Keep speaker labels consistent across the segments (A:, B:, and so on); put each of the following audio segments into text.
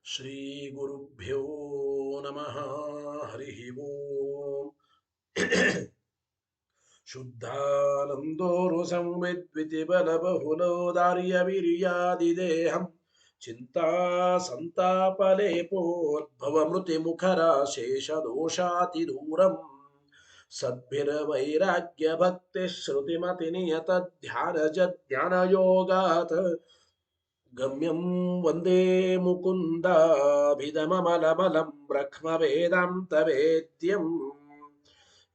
A: ಶ್ರೀ ಗುರುಭ್ಯೋ ನಮಃ. ಹರಿ ಓಂ. ಶುದ್ಧಾನಂದೋರು ಸಂವಿದ್ವಿತಿ ಬಲಬಹುಲೋದಾರ್ಯ ವೀರ್ಯಾದಿದೇಹಂ ಚಿಂತಾ ಸಂತಾಪಲೇಪೋದ್ಭವ ಮೃತಿ ಮುಖರಾಶೇಷ ದೋಷಾತಿ ದೂರಂ ಸದ್ಭಿರ್ವೈರಾಗ್ಯ ಭಕ್ತಿ ಶ್ರುತಿಮತಿ ನಿಯತ ಧ್ಯಾನ ಯೋಗಾತ್ ಗಮ್ಯಂ ವಂದೇ ಮುಕುಂದಾಭಿಧಮಮಲಮಲಂ ಬ್ರಹ್ಮವೇದಾಂತವೇದ್ಯಂ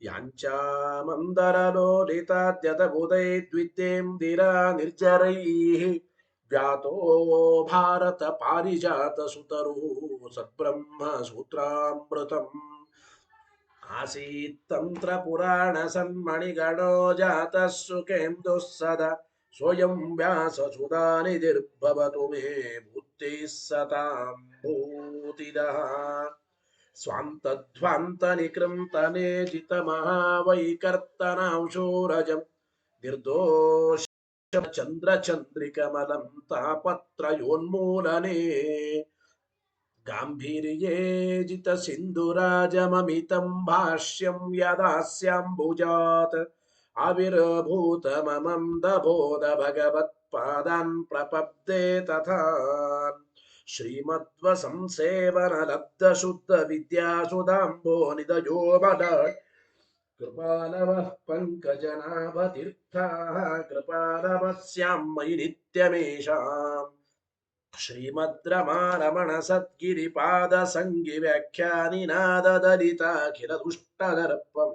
A: ಯಾಂಚಾಮಂದರಲೋಲಿತಾದ್ಯತಬುಧೈರ್ದ್ವಿತೇಂದಿರಾ ನಿರ್ಜರೈಃ ವ್ಯಾತೋ ಭಾರತ ಪಾರಿಜಾತ ಸುತರುಃ ಸದ್ಬ್ರಹ್ಮ ಸೂತ್ರಾಮೃತಂ ಆಸೀತ್ ತಂತ್ರ ಪುರಾಣ ಸನ್ಮಣಿಗಣೋ ಜಾತಃ ಸುಖೇಂದುಃ ಸದಾ ಸ್ವಯಂ ವ್ಯಾಸ ಸುಧಾನಿಧಿರ್ಭವತು ಮೇ ಬುದ್ಧಿಃ ಸತಾಂ ಭೂತಿದಃ ಸ್ವಾಂತಧ್ವಾಂತ ನಿಕೃಂತನೇಜಿತ ಮಹಾವೈಕರ್ತನಾಂಶೋರಜಂ ನಿರ್ದೋಷ ಚಂದ್ರಚಂದ್ರಿಕಮಲಂ ತಾಪತ್ರಯೋನ್ಮೂಲನೆ ಗಾಂಭೀರ್ಯೇ ಜಿತ ಸಿಂಧುರಾಜಮಮಿತಂ ಭಾಷ್ಯಂ ಯದಾಸ್ಯಾಂಬುಜಾತ್ ಆವಿರ್ಭೂತ ಮಮಂ ದಬೋಧ ಭಗವತ್ಪಾದಾನ್ ಪ್ರಪದ್ಯೆ ತಥಾ ಶ್ರೀಮದ್ವಸಂಸೇವನ ಲಬ್ಧ ಶುದ್ಧ ವಿದ್ಯಾಸುಧಾಂಭೋ ನಿಧಯೋ ಬಲ ಕೃಪಾಲವಃ ಪಂಕಜನಾಭತೀರ್ಥಾಃ ಕೃಪಾಲವಸ್ಯಾಂ ಮಯಿ ನಿತ್ಯಮೇಷಾಂ ಶ್ರೀಮದ್ರಮಾರಮಣ ಸದ್ಗಿರಿಪಾದ ಸಂಗಿ ವ್ಯಾಖ್ಯಾನಿನಾದದಲಿತಾಖಿಲ ದುಷ್ಟದರ್ಪಂ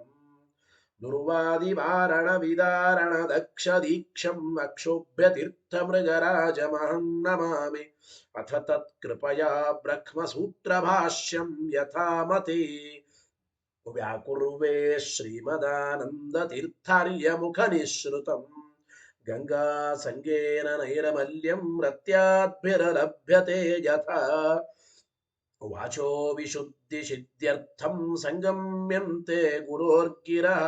A: ದುರ್ವಾದಿವಾರಣ ವಿದಾರಣ ದಕ್ಷ ದೀಕ್ಷಂ ಅಕ್ಷೋಭ್ಯ ತೀರ್ಥ ಮೃಗರಾಜಮಹಂ ನಮಾಮಿ ಅಥ ತತ್ಕೃಪಯಾ ಬ್ರಹ್ಮಸೂತ್ರ ಭಾಷ್ಯಂ ಯಥಾಮತಿ ವ್ಯಾಕುರ್ವೇ ಶ್ರೀಮದಾನಂದ ತೀರ್ಥಾರ್ಯ ಮುಖ ನಿಶ್ರುತಂ ಗಂಗಾ ಸಂಗೇನ ನೈರ್ಮಲ್ಯಂ ರತ್ಯಾದ್ಭಿರಲಭ್ಯತೆ ಯಥಾ ವಾಚೋ ವಿಶುದ್ಧಿ ಸಿದ್ಧ್ಯರ್ಥಂ ಸಂಗಮ್ಯಂತೆ ಗುರೋರ್ಗಿರಃ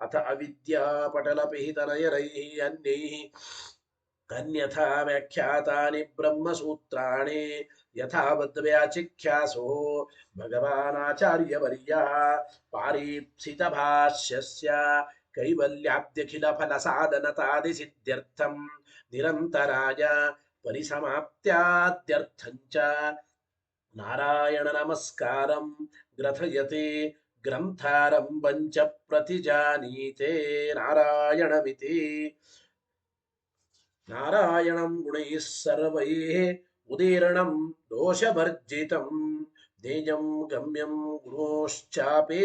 A: ಅಥ ಅವಿದ್ಯಾ ಪಟಲಪಿಹಿತನಯರೈಃ ಅನ್ಯೈಃ ಅನ್ಯಥಾ ವ್ಯಾಖ್ಯಾತಾನಿ ಬ್ರಹ್ಮಸೂತ್ರಾಣಿ ಯಥಾವದ್ವ್ಯಾಚಿಖ್ಯಾಸೋ ಭಗವಾನಾಚಾರ್ಯವರ್ಯಃ ಪಾರೀಪ್ಸಿತಭಾಷ್ಯಸ್ಯ ಕೈವಲ್ಯಾಬ್ಧ್ಯಖಿಲ ಫಲ ಸಾಧನತಾದಿ ಸಿದ್ಧ್ಯರ್ಥಂ ನಿರಂತರಾಯ ಪರಿಸಮಾಪ್ತ್ಯಾದ್ಯರ್ಥಂಚ ನಾರಾಯಣ ನಮಸ್ಕಾರಂ ಗ್ರಥಯತೆ ಗ್ರಂಥಾರಂಭಂಚ ಪ್ರತಿಜಾನೀತೆ ನಾರಾಯಣಮಿತಿ ನಾರಾಯಣಂ ಗುಣೈಃ ಸರ್ವೈಃ ಉದೀರ್ಣಂ ದೋಷವರ್ಜಿತಂ ಧ್ಯೇಯಂ ಗಮ್ಯಂ ಗುಣೋಶ್ಚಾಪಿ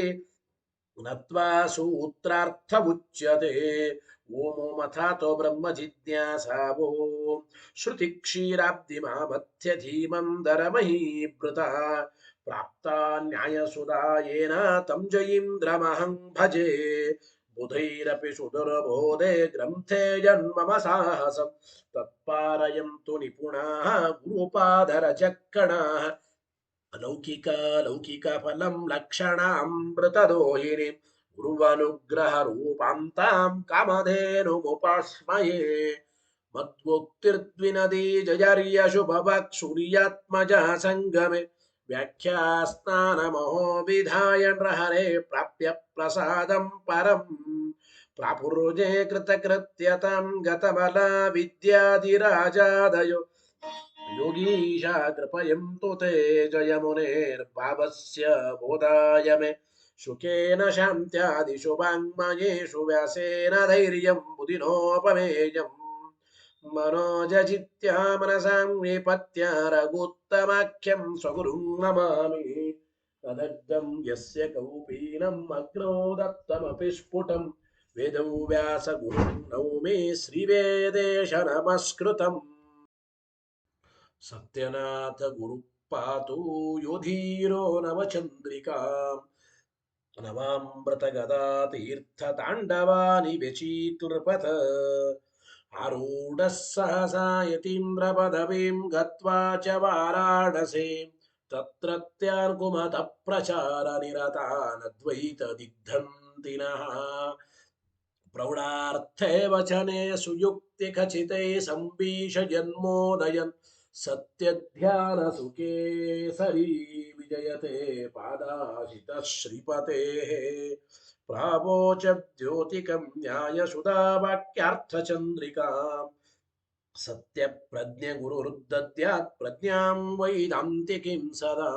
A: ನತ್ವಾ ಸೂತ್ರಾರ್ಥವುಚ್ಯತೆ ಓಮೋಮಥಾತೋ ಬ್ರಹ್ಮ ಜಿಜ್ಞಾಸಾ ಓಂ ಶ್ರುತಿ ಕ್ಷೀರಾಬ್ಧಿಮಾಮಥ್ಯ ಧೀಮಂದರಮಹೀಭೃತ ಪ್ರಾಪ್ತಾ ನ್ಯಾಯಸುಧಾಯೇನ ತಂ ಜಯೀಂದ್ರಮಹಂ ಭಜೆ ಬುಧೈರಪಿ ಸುದುರ್ಬೋಧೆ ಗ್ರಂಥೆ ಜನ್ಮಮ ಸಾಹಸಂ ತತ್ಪಾರಯಂತು ನಿಪುಣಾಃ ಗುರುಪಾದರಜಕ್ಕಣಾಃ ಲೌಕಿಕ ಫಲಂ ಲಕ್ಷಣಾಮೃತದೋಹಿನಿ ಗುರುವನುಗ್ರಹ ರೂಪಾಂತಾಂ ಕಾಮಧೇನುಮುಪಾಸ್ಮಯೇ ಮದ್ವೋಕ್ತಿರ್ದ್ವಿನದಿ ಜಯರ್ಯ ಶುಭವಾಕ್ಸೂರ್ಯಾತ್ಮಜ ಸಂಗಮೆ ವ್ಯಾಖ್ಯಾ ಸ್ನಾನಮಹೋ ವಿಧಾಯ ನೃಹರೆ ಪ್ರಾಪ್ಯ ಪ್ರಸಾದಂ ಪರಂ ಪ್ರಾಪುರುಜೆ ಕೃತಕೃತ್ಯತಾಂ ಗತಬಲ ವಿದ್ಯಾಧಿರಾಜಾದಯೋ ಯೋಗೀಶ ಕೃಪಯಂತು ತೇ ಜಯಮುನೇರ್ಭಾವಸ್ಯ ಬೋಧಾಯ ಮೇ ಶುಕೇನ ಶಾಂತ್ಯಾದಿಷು ವಾङ्मयेषु ವ್ಯಾಸೇನ ಧೈರ್ಯಂ ಬುಧಿನೋಪಮೇಯಂ ಮನೋಜಜಿತ್ಯ ಮನಸಾಂ ನಿಪತ್ಯ ರಘುತ್ತಮಾಖ್ಯಂ ಸ್ವಗುರುಂ ನಮಾಮಿ ತದಗ್ಧಂ ಯಸ್ಯ ಕೌಪೀನಂ ಅಗ್ನೋ ದತ್ತಮಪಿ ಸ್ಫುಟಂ ವೇದಂ ವ್ಯಾಸ ಗುರುಂ ನೌಮಿ ಶ್ರೀವೇದೇಶ ನಮಸ್ಕೃತಂ ಸತ್ಯನಾಥ ಗುರುಪಾತು ಯೋಧೀರೋ ನವಚಂದ್ರಿಕಾ ನವಾಮೃತ ಗದಾ ತೀರ್ಥ ತಾಂಡವಾನಿ ವ್ಯಚೀಕೃಪಥ ಆರೂಢ ಸಹಸಾ ಯತೀಂದ್ರ ಪದವೀಂ ಗತ್ವಾ ಚ ವಾರಾಣಸೀ ತತ್ರತ್ಯಾರ್ಗುಮತ ಪ್ರಚಾರ ನಿರತಾನದ್ವೈತ ದಿಗ್ಧಂತಿನಃ ಪ್ರೌಢಾರ್ಥೇ ವಚನೆ ಸುಯುಕ್ತಿ ಖಚಿತೈ ಸಂಬೀಷ ಜನ್ಮೋದಯನ್ ಸತ್ಯಧ್ಯಾನ ಸುಖೇ ಸರಿ ವಿಜಯತೆ ಪಾದಾಶಿತ ಶ್ರೀಪತೆ ಪ್ರಾವೋಚ ದ್ಯೋತಿಕಂ ನ್ಯಾಯ ಸುಧಾ ವಾಕ್ಯಾರ್ಥ ಚಂದ್ರಿಕಾ ಸತ್ಯ ಪ್ರಜ್ಞೆ ಗುರುರ್ದದ್ಯಾತ್ ಪ್ರಜ್ಞಾಂ ವೈದಾಂತಿಕಿಂ ಸದಾ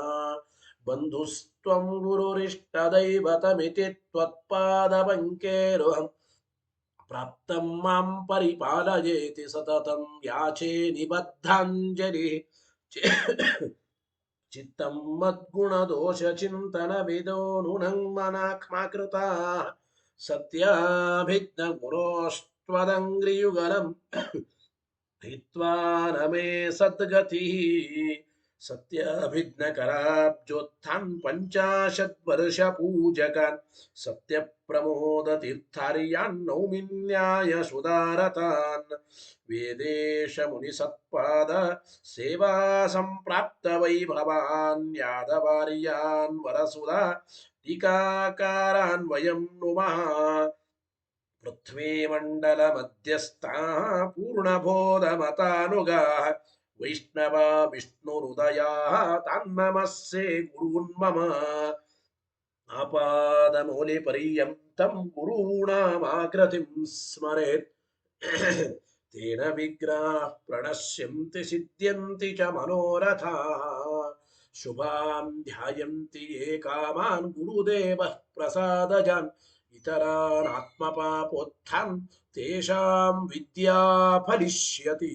A: ಬಂಧುಸ್ತ್ವಂ ಗುರುರಿಷ್ಟದೈವತಮಿತಿ ತ್ವತ್ಪಾದಪಂಕೇರುಹಂ ಪ್ರಾಪ್ತಂ ಮಾಂ ಪರಿಪಾಲಯೇತಿ ಸತತಂ ಯಾಚೇ ನಿಬದ್ಧಾಂಜಲಿ ಚಿತ್ತಂ ಮದ್ಗುಣದೋಷ ಚಿಂತನ ವಿದೋ ನೂನಂ ಮನಾಕ್ಮಾಕೃತಾ ಸತ್ಯಾಭಿಜ್ಞ ಗುರೋಸ್ತ್ವದಂಗ್ರಿಯುಗಲಂ ಹಿತ್ವಾ ನಮೇ ಸದ್ಗತಿ ಸತ್ಯಾಭಿಜ್ಞ ಕರಾಬ್ಜೋತ್ಥಾನ್ ಪಂಚಾಶತ್ ವರ್ಷ ಪೂಜಕಾನ್ ಸತ್ಯ ಪ್ರಮೋದ ತೀರ್ಥಾರ್ಯಾನ್ ನೌಮಿನ್ಯಾಯ ಸುಧಾರತಾನ್ ವೇದೇಶ ಮುನಿ ಸತ್ಪಾದ ಸೇವಾ ಸಂಪ್ರಾಪ್ತ ವೈಭವಾನ್ ಯಾದವಾರ್ಯಾನ್ ವರಸುಧಾ ಟೀಕಾಕಾರಾನ್ ವಯಂ ನುಮಃ ಪೃಥ್ವೀ ಮಂಡಲ ಮಧ್ಯಸ್ಥಾ ಪೂರ್ಣಬೋಧ ಮತಾನುಗಾ ವೈಷ್ಣವ ವಿಷ್ಣುಹೃದಯ ತಾನ್ನಮಸ್ಸೆ ಗುರುನ್ಮಮ ಆಪಾದಮೂಲಿ ಪರ್ಯಂತಂ ಗುರುಣಾಮಾಕೃತಿಂ ಸ್ಮರೇತ್ ತೇನ ವಿಗ್ರಹ ಪ್ರಣಶ್ಯಂತಿ ಸಿದ್ಧ್ಯಂತಿ ಚ ಮನೋರಥಾಃ ಶುಭಾಂ ಧ್ಯಾಯಂತಿ ಯೇ ಕಾಮಾನ್ ಗುರುದೇವಃ ಪ್ರಸಾದಜಾನ್ ಇತರಾನ್ ಆತ್ಮಪಾಪೋತ್ಥಾನ್ ತೇಷಾಂ ವಿದ್ಯಾ ಫಲಿಷ್ಯತಿ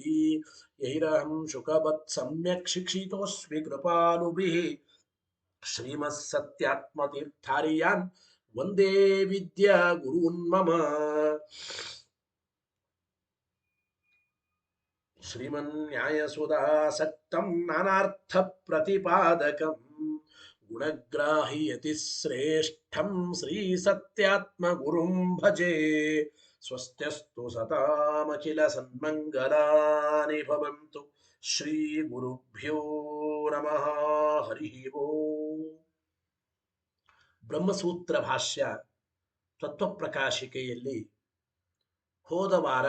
A: ಯೈರಹಂ ಶುಕವತ್ ಸಮ್ಯಕ್ ಶಿಕ್ಷಿತೋಸ್ಮಿ ಕೃಪಾಲುಭಿಃ ಶ್ರೀಮತ್ಸತ್ಯಾತ್ಮತೀರ್ಥಾರ್ಯಾನ್ ವಂದೇ ವಿದ್ಯಾ ಗುರೂನ್ ಮಮ ಶ್ರೀಮನ್ಯಾಯಸುಧಾಸಕ್ತಂ ನಾನಾರ್ಥ ಪ್ರತಿಪಾದಕಂ ಗುಣಗ್ರಾಹಿ ಶ್ರೇಷ್ಠಂ ಶ್ರೀ ಸತ್ಯಾತ್ಮ ಗುರುಂ ಭಜೆ ಸ್ವಸ್ತ್ಯಸ್ತು ಸತಾಮಖಿಲ ಸನ್ಮಂಗಲಾನಿ ಭವಂತು ಶ್ರೀ ಗುರುಭ್ಯೋ ನಮಃ ಹರಿ ಓಂ ಬ್ರಹ್ಮಸೂತ್ರ ಭಾಷ್ಯ ತತ್ವಪ್ರಕಾಶಿಕೆಯಲ್ಲಿ ಹೋದ ವಾರ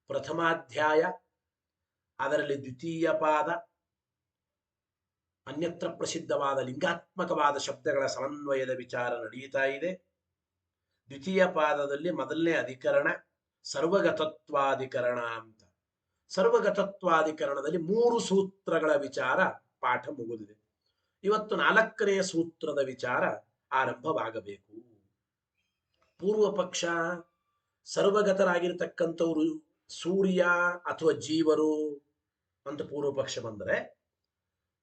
A: ಪ್ರಥಮಾಧ್ಯಾಯ ಅದರಲ್ಲಿ ದ್ವಿತೀಯ ಪಾದ ಅನ್ಯತ್ರ ಪ್ರಸಿದ್ಧವಾದ ಲಿಂಗಾತ್ಮಕವಾದ ಶಬ್ದಗಳ ಸಮನ್ವಯದ ವಿಚಾರ ನಡೆಯುತ್ತಾ ಇದೆ. ದ್ವಿತೀಯ ಪಾದದಲ್ಲಿ ಮೊದಲನೇ ಅಧಿಕರಣ ಸರ್ವಗತತ್ವಾಧಿಕರಣ ಅಂತ. ಸರ್ವಗತತ್ವಾಧಿಕರಣದಲ್ಲಿ 3 ಸೂತ್ರಗಳ ವಿಚಾರ ಪಾಠ ಮುಗಿದಿದೆ. ಇವತ್ತು 4ನೇ ಸೂತ್ರದ ವಿಚಾರ ಆರಂಭವಾಗಬೇಕು. ಪೂರ್ವ ಪಕ್ಷ ಸರ್ವಗತರಾಗಿರ್ತಕ್ಕಂಥವರು ಸೂರ್ಯ ಅಥವಾ ಜೀವರು ಅಂತ ಪೂರ್ವ ಪಕ್ಷ ಬಂದರೆ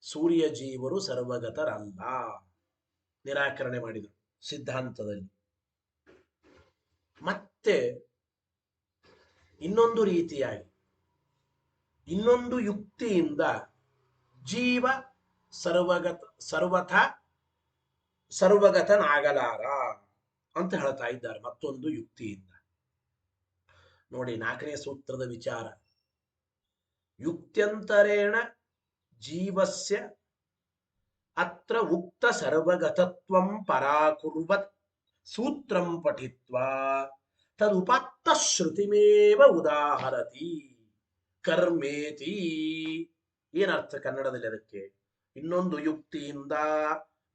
A: ಸೂರ್ಯ ಜೀವರು ಸರ್ವಗತರಲ್ಲ ನಿರಾಕರಣೆ ಮಾಡಿದರು ಸಿದ್ಧಾಂತದಲ್ಲಿ. ಮತ್ತೆ ಇನ್ನೊಂದು ರೀತಿಯಾಗಿ ಇನ್ನೊಂದು ಯುಕ್ತಿಯಿಂದ ಜೀವ ಸರ್ವಗತನಾಗಲಾರ ಅಂತ ಹೇಳ್ತಾ ಇದ್ದಾರೆ ಮತ್ತೊಂದು ಯುಕ್ತಿಯಿಂದ. ನೋಡಿ 4ನೇ ಸೂತ್ರದ ವಿಚಾರ. ಯುಕ್ತ್ಯಂತರೇಣ ಜೀವಸ್ಯ ಅತ್ರ ಉಕ್ತ ಸರ್ವಗತತ್ವಂ ಪರಾಕುರ್ವತ್ ಸೂತ್ರಂ ಪಠಿತ್ವಾ ತದುಪಾತ್ತ ಶ್ರುತಿಮೇವ ಉದಾಹರತಿ ಕರ್ಮೇತಿ. ಏನರ್ಥ ಕನ್ನಡದಲ್ಲಿ ಅದಕ್ಕೆ? ಇನ್ನೊಂದು ಯುಕ್ತಿಯಿಂದ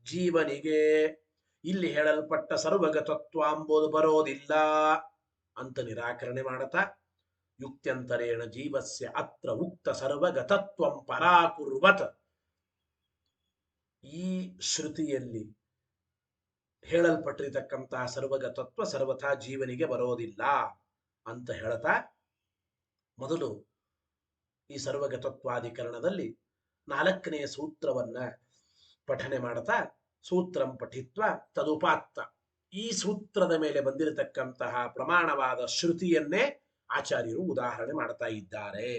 A: ಜೀವನಿಗೆ ಇಲ್ಲಿ ಹೇಳಲ್ಪಟ್ಟ ಸರ್ವಗತತ್ವ ಎಂಬುದು ಬರೋದಿಲ್ಲ ಅಂತ ನಿರಾಕರಣೆ ಮಾಡತಾ ಯುಕ್ತ್ಯಂತರೇಣ ಜೀವಸ್ಯ ಅತ್ರ ಉಕ್ತ ಸರ್ವಗತತ್ವಂ ಪರಾಕುರ್ವತ್, ಈ ಶ್ರುತಿಯಲ್ಲಿ ಹೇಳಲ್ಪಟ್ಟಿರತಕ್ಕಂತಹ ಸರ್ವಗತತ್ವ ಸರ್ವಥಾ ಜೀವನಿಗೆ ಬರೋದಿಲ್ಲ ಅಂತ ಹೇಳ್ತಾ ಮೊದಲು ಈ ಸರ್ವಗತತ್ವಾಧಿಕರಣದಲ್ಲಿ 4ನೇ ಸೂತ್ರವನ್ನ ಪಠನೆ ಮಾಡ್ತಾ ಸೂತ್ರಂ ಪಠಿತ್ವ ತದುಪಾತ್ತ, ಈ ಸೂತ್ರದ ಮೇಲೆ ಬಂದಿರತಕ್ಕಂತಹ ಪ್ರಮಾಣವಾದ ಶ್ರುತಿಯನ್ನೇ ಆಚಾರ್ಯರು ಉದಾಹರಣೆ ಮಾಡ್ತಾ ಇದ್ದಾರೆ.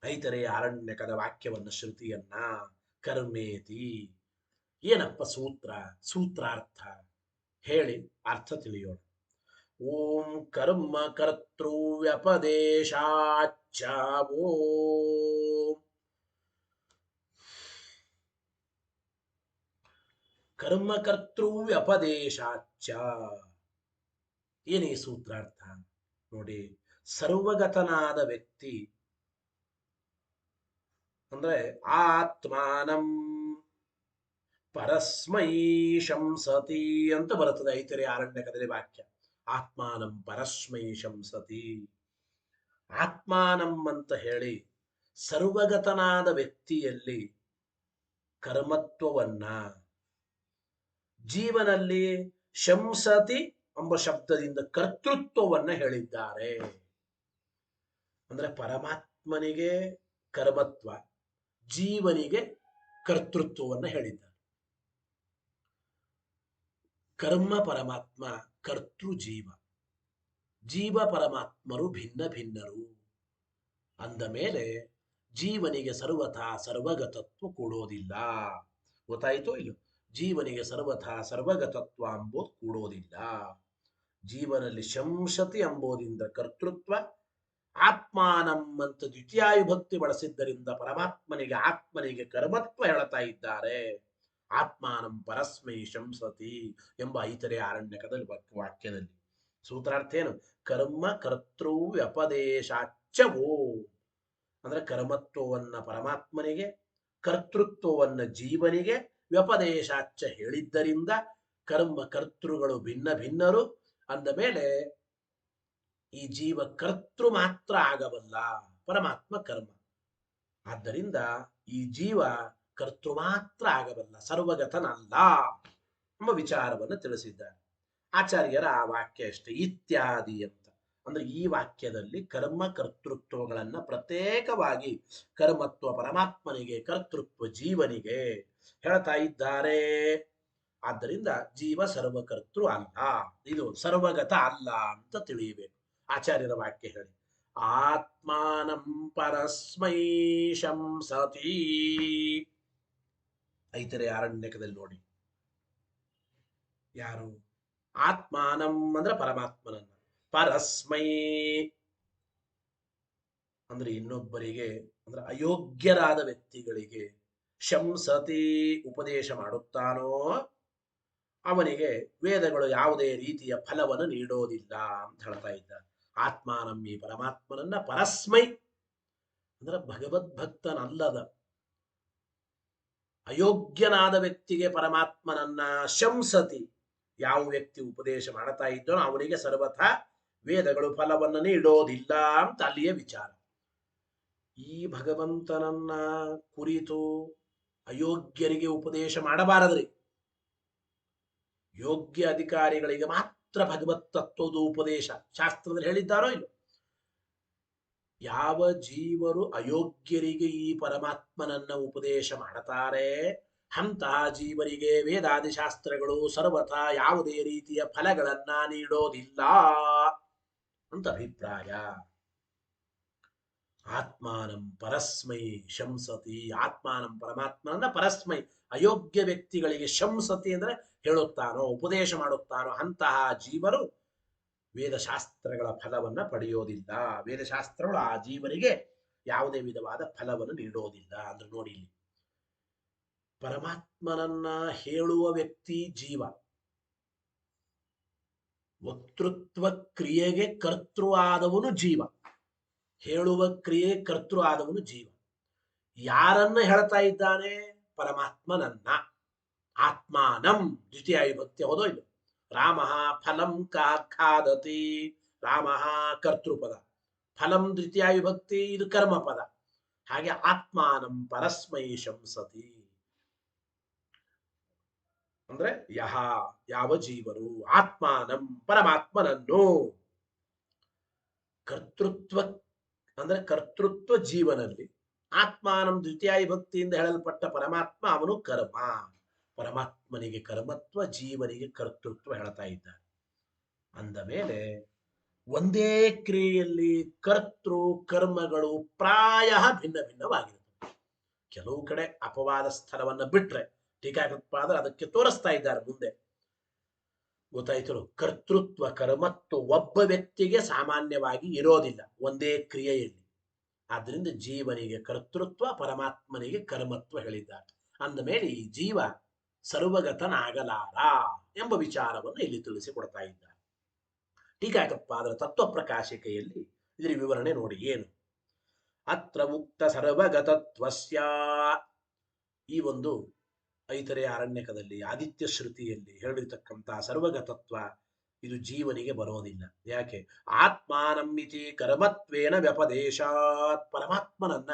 A: ಐತರೆ ಆರಣ್ಯಕದ ವಾಕ್ಯವನ್ನು ಶ್ರುತಿಯನ್ನ ಕರ್ಮೇತಿ. ಏನಪ್ಪ ಸೂತ್ರ, ಸೂತ್ರಾರ್ಥ ಹೇಳಿ ಅರ್ಥ ತಿಳಿಯೋಣ. ಓಂ ಕರ್ಮ ಕರ್ತೃ ವ್ಯಪದೇಶಾಚ್ಚ ಓಂ ಕರ್ಮಕರ್ತೃ ವ್ಯಪದೇಶಾಚ್ಚ. ಏನೇ ಸೂತ್ರಾರ್ಥ ನೋಡಿ. ಸರ್ವಗತನಾದ ವ್ಯಕ್ತಿ ಅಂದ್ರೆ ಆತ್ಮಾನಂ ಪರಸ್ಮೈ ಶಂಸತಿ ಅಂತ ಬರುತ್ತದೆ ಐತರೇಯ ಆರಣ್ಯಕದಲ್ಲಿ ವಾಕ್ಯ. ಆತ್ಮಾನಂ ಪರಸ್ಮೈ ಶಂಸತಿ. ಆತ್ಮಾನಂ ಅಂತ ಹೇಳಿ ಸರ್ವಗತನಾದ ವ್ಯಕ್ತಿಯಲ್ಲಿ ಕರ್ಮತ್ವವನ್ನ, ಜೀವನಲ್ಲಿ ಶಂಸತಿ ಎಂಬ ಶಬ್ದದಿಂದ ಕರ್ತೃತ್ವವನ್ನ ಹೇಳಿದ್ದಾರೆ. ಅಂದ್ರೆ ಪರಮಾತ್ಮನಿಗೆ ಕರ್ಮತ್ವ, ಜೀವನಿಗೆ ಕರ್ತೃತ್ವವನ್ನ ಹೇಳಿದ್ದಾರೆ. ಕರ್ಮ ಪರಮಾತ್ಮ, ಕರ್ತೃ ಜೀವ. ಜೀವ ಪರಮಾತ್ಮರು ಭಿನ್ನ ಭಿನ್ನರು ಅಂದ ಮೇಲೆ ಜೀವನಿಗೆ ಸರ್ವಥಾ ಸರ್ವಗತತ್ವ ಕೊಡೋದಿಲ್ಲ. ಗೊತ್ತಾಯಿತೋ ಇಲ್ಲ? ಜೀವನಿಗೆ ಸರ್ವಥಾ ಸರ್ವಗತತ್ವ ಎಂಬುದು ಕೂಡೋದಿಲ್ಲ. ಜೀವನಲ್ಲಿ ಶಂಸತಿ ಎಂಬುದರಿಂದ ಕರ್ತೃತ್ವ, ಆತ್ಮಾನಂ ಅಂತ ದ್ವಿತೀಯಾವಿಭಕ್ತಿ ಬಳಸಿದ್ದರಿಂದ ಪರಮಾತ್ಮನಿಗೆ ಆತ್ಮನಿಗೆ ಕರ್ಮತ್ವ ಹೇಳ್ತಾ ಇದ್ದಾರೆ. ಆತ್ಮಾನಂ ಪರಸ್ಮೈ ಶಂಸತಿ ಎಂಬ ಐತರೇಯ ಆರಣ್ಯಕದಲ್ಲಿ ವಾಕ್ಯದಲ್ಲಿ ಸೂತ್ರಾರ್ಥ ಏನು? ಕರ್ಮ ಕರ್ತೃ ವ್ಯಪದೇಶಾಚ್ಯವೋ. ಅಂದ್ರೆ ಕರ್ಮತ್ವವನ್ನ ಪರಮಾತ್ಮನಿಗೆ, ಕರ್ತೃತ್ವವನ್ನ ಜೀವನಿಗೆ ವ್ಯಪದೇಶಾಚ್ಚ ಹೇಳಿದ್ದರಿಂದ ಕರ್ಮ ಕರ್ತೃಗಳು ಭಿನ್ನ ಭಿನ್ನರು ಅಂದ ಮೇಲೆ ಈ ಜೀವ ಕರ್ತೃ ಮಾತ್ರ ಆಗಬಲ್ಲ, ಪರಮಾತ್ಮ ಕರ್ಮ. ಆದ್ದರಿಂದ ಈ ಜೀವ ಕರ್ತೃ ಮಾತ್ರ ಆಗಬಲ್ಲ, ಸರ್ವಗತನಲ್ಲ ಎಂಬ ವಿಚಾರವನ್ನು ತಿಳಿಸಿದ್ದಾರೆ ಆಚಾರ್ಯರ. ಆ ವಾಕ್ಯ ಅಷ್ಟೇ, ಇತ್ಯಾದಿ ಅಂತ. ಅಂದ್ರೆ ಈ ವಾಕ್ಯದಲ್ಲಿ ಕರ್ಮ ಕರ್ತೃತ್ವಗಳನ್ನ ಪ್ರತ್ಯೇಕವಾಗಿ ಕರ್ಮತ್ವ ಪರಮಾತ್ಮನಿಗೆ, ಕರ್ತೃತ್ವ ಜೀವನಿಗೆ ಹೇಳ್ತಾ ಇದ್ದಾರೆ. ಆದ್ದರಿಂದ ಜೀವ ಸರ್ವಕರ್ತೃ ಅಲ್ಲ, ಇದು ಸರ್ವಗತ ಅಲ್ಲ ಅಂತ ತಿಳಿಯಬೇಕು. ಆಚಾರ್ಯರ ವಾಕ್ಯ ಹೇಳಿ, ಆತ್ಮಾನಂ ಪರಸ್ಮೈ ಶಂಸತಿ. ಐತರೇಯ ಆರಣ್ಯಕದಲ್ಲಿ ನೋಡಿ, ಯಾರು? ಆತ್ಮಾನಂ ಅಂದ್ರೆ ಪರಮಾತ್ಮನನ್ನ, ಪರಸ್ಮೈ ಅಂದ್ರೆ ಇನ್ನೊಬ್ಬರಿಗೆ, ಅಂದ್ರೆ ಅಯೋಗ್ಯರಾದ ವ್ಯಕ್ತಿಗಳಿಗೆ ಶಂಸತಿ ಉಪದೇಶ ಮಾಡುತ್ತಾನೋ ಅವನಿಗೆ ವೇದಗಳು ಯಾವುದೇ ರೀತಿಯ ಫಲವನ್ನು ನೀಡೋದಿಲ್ಲ ಅಂತ ಹೇಳ್ತಾ ಇದ್ದಾರೆ. ಆತ್ಮಾನಂ ಈ ಪರಮಾತ್ಮನನ್ನ, ಪರಸ್ಮೈ ಅಂದ್ರೆ ಭಗವದ್ಭಕ್ತನಲ್ಲದ ಅಯೋಗ್ಯನಾದ ವ್ಯಕ್ತಿಗೆ ಪರಮಾತ್ಮನನ್ನ ಶಂಸತಿ, ಯಾವ ವ್ಯಕ್ತಿ ಉಪದೇಶ ಮಾಡ್ತಾ ಇದ್ದನೋ ಅವನಿಗೆ ಸರ್ವಥಾ ವೇದಗಳು ಫಲವನ್ನು ನೀಡೋದಿಲ್ಲ ಅಂತ ಅಲ್ಲಿಯ ವಿಚಾರ. ಈ ಭಗವಂತನನ್ನ ಕುರಿತು ಅಯೋಗ್ಯರಿಗೆ ಉಪದೇಶ ಮಾಡಬಾರದ್ರಿ. ಯೋಗ್ಯ ಅಧಿಕಾರಿಗಳಿಗೆ ಮಾತ್ರ ಭಗವತ್ ತತ್ವದ ಉಪದೇಶ ಶಾಸ್ತ್ರದಲ್ಲಿ ಹೇಳಿದ್ದಾರೋ ಇಲ್ಲ. ಯಾವ ಜೀವರು ಅಯೋಗ್ಯರಿಗೆ ಈ ಪರಮಾತ್ಮನನ್ನ ಉಪದೇಶ ಮಾಡುತ್ತಾರೆ ಅಂತಹ ಜೀವರಿಗೆ ವೇದಾದಿ ಶಾಸ್ತ್ರಗಳು ಸರ್ವಥಾ ಯಾವುದೇ ರೀತಿಯ ಫಲಗಳನ್ನ ನೀಡೋದಿಲ್ಲ ಅಂತ ಅಭಿಪ್ರಾಯ. ಆತ್ಮಾನಂ ಪರಸ್ಮೈ ಶಂಸತಿ, ಆತ್ಮಾನಂ ಪರಮಾತ್ಮನನ್ನ ಪರಸ್ಮೈ ಅಯೋಗ್ಯ ವ್ಯಕ್ತಿಗಳಿಗೆ ಶಂಸತಿ ಅಂದ್ರೆ ಹೇಳುತ್ತಾನೋ, ಉಪದೇಶ ಮಾಡುತ್ತಾನೋ ಅಂತಹ ಜೀವರು ವೇದಶಾಸ್ತ್ರಗಳ ಫಲವನ್ನ ಪಡೆಯೋದಿಲ್ಲ. ವೇದಶಾಸ್ತ್ರಗಳು ಆ ಜೀವರಿಗೆ ಯಾವುದೇ ವಿಧವಾದ ಫಲವನ್ನು ನೀಡೋದಿಲ್ಲ. ಅಂದ್ರೆ ನೋಡಿ, ಇಲ್ಲಿ ಪರಮಾತ್ಮನನ್ನ ಹೇಳುವ ವ್ಯಕ್ತಿ ಜೀವ, ವಕ್ತೃತ್ವ ಕ್ರಿಯೆಗೆ ಕರ್ತೃ ಆದವನು ಜೀವ, ಹೇಳುವ ಕ್ರಿಯೆ ಕರ್ತೃ ಆದವನು ಜೀವ. ಯಾರನ್ನ ಹೇಳ್ತಾ ಇದ್ದಾನೆ? ಪರಮಾತ್ಮನನ್ನ. ಆತ್ಮಾನಂ ದ್ವಿತೀಯ ವಿಭಕ್ತಿ ಹೌದೋ ಇಲ್ಲ? ರಾಮ ಫಲಂ ಖಾದತಿ, ರಾಮ ಕರ್ತೃಪದ, ಫಲಂ ದ್ವಿತೀಯ ವಿಭಕ್ತಿ, ಇದು ಕರ್ಮಪದ. ಹಾಗೆ ಆತ್ಮಾನಂ ಪರಸ್ಮೈ ಶಂಸತಿ ಅಂದ್ರೆ ಯಾವ ಜೀವರು ಆತ್ಮಾನಂ ಪರಮಾತ್ಮನನ್ನು, ಕರ್ತೃತ್ವ ಅಂದ್ರೆ ಕರ್ತೃತ್ವ ಜೀವನಲ್ಲಿ, ಆತ್ಮಾನಂ ದ್ವಿತೀಯ ವಿಭಕ್ತಿಯಿಂದ ಹೇಳಲ್ಪಟ್ಟ ಪರಮಾತ್ಮ ಅವನು ಕರ್ಮ. ಪರಮಾತ್ಮನಿಗೆ ಕರ್ಮತ್ವ, ಜೀವನಿಗೆ ಕರ್ತೃತ್ವ ಹೇಳ್ತಾ ಇದ್ದಾರೆ. ಅಂದ ಮೇಲೆ ಒಂದೇ ಕ್ರಿಯೆಯಲ್ಲಿ ಕರ್ತೃ ಕರ್ಮಗಳು ಪ್ರಾಯ ಭಿನ್ನ ಭಿನ್ನವಾಗಿರುತ್ತವೆ. ಕೆಲವು ಕಡೆ ಅಪವಾದ ಸ್ಥಳವನ್ನ ಬಿಟ್ರೆ ಟೀಕಾಕೃತ್ಪಾದರು ಅದಕ್ಕೆ ತೋರಿಸ್ತಾ ಇದ್ದಾರೆ ಮುಂದೆ. ಗೊತ್ತಾಯ್ತು? ಕರ್ತೃತ್ವ ಕರ್ಮತ್ವ ಒಬ್ಬ ವ್ಯಕ್ತಿಗೆ ಸಾಮಾನ್ಯವಾಗಿ ಇರೋದಿಲ್ಲ ಒಂದೇ ಕ್ರಿಯೆಯಲ್ಲಿ. ಆದ್ರಿಂದ ಜೀವನಿಗೆ ಕರ್ತೃತ್ವ, ಪರಮಾತ್ಮನಿಗೆ ಕರ್ಮತ್ವ ಹೇಳಿದ್ದಾರೆ. ಅಂದ ಮೇಲೆ ಈ ಜೀವ ಸರ್ವಗತನಾಗಲಾರ ಎಂಬ ವಿಚಾರವನ್ನು ಇಲ್ಲಿ ತಿಳಿಸಿಕೊಡ್ತಾ ಇದ್ದಾರೆ. ಟೀಕಾಕೃತ್ಪಾದರ ತತ್ವ ಪ್ರಕಾಶಿಕೆಯಲ್ಲಿ ಇದರ ವಿವರಣೆ ನೋಡಿ ಏನು. ಅತ್ರ ಉಕ್ತ ಸರ್ವಗತತ್ವಸ್ಯ. ಈ ಒಂದು ಐತರೆಯ ಅರಣ್ಯಕದಲ್ಲಿ ಆದಿತ್ಯ ಶ್ರುತಿಯಲ್ಲಿ ಹೇಳಿರ್ತಕ್ಕಂತಹ ಸರ್ವಗತತ್ವ ಇದು ಜೀವನಿಗೆ ಬರೋದಿಲ್ಲ. ಯಾಕೆ? ಆತ್ಮಾನಂಬಿತಿ ಕರ್ಮತ್ವೇನ ವ್ಯಪದೇಶಾತ್. ಪರಮಾತ್ಮನನ್ನ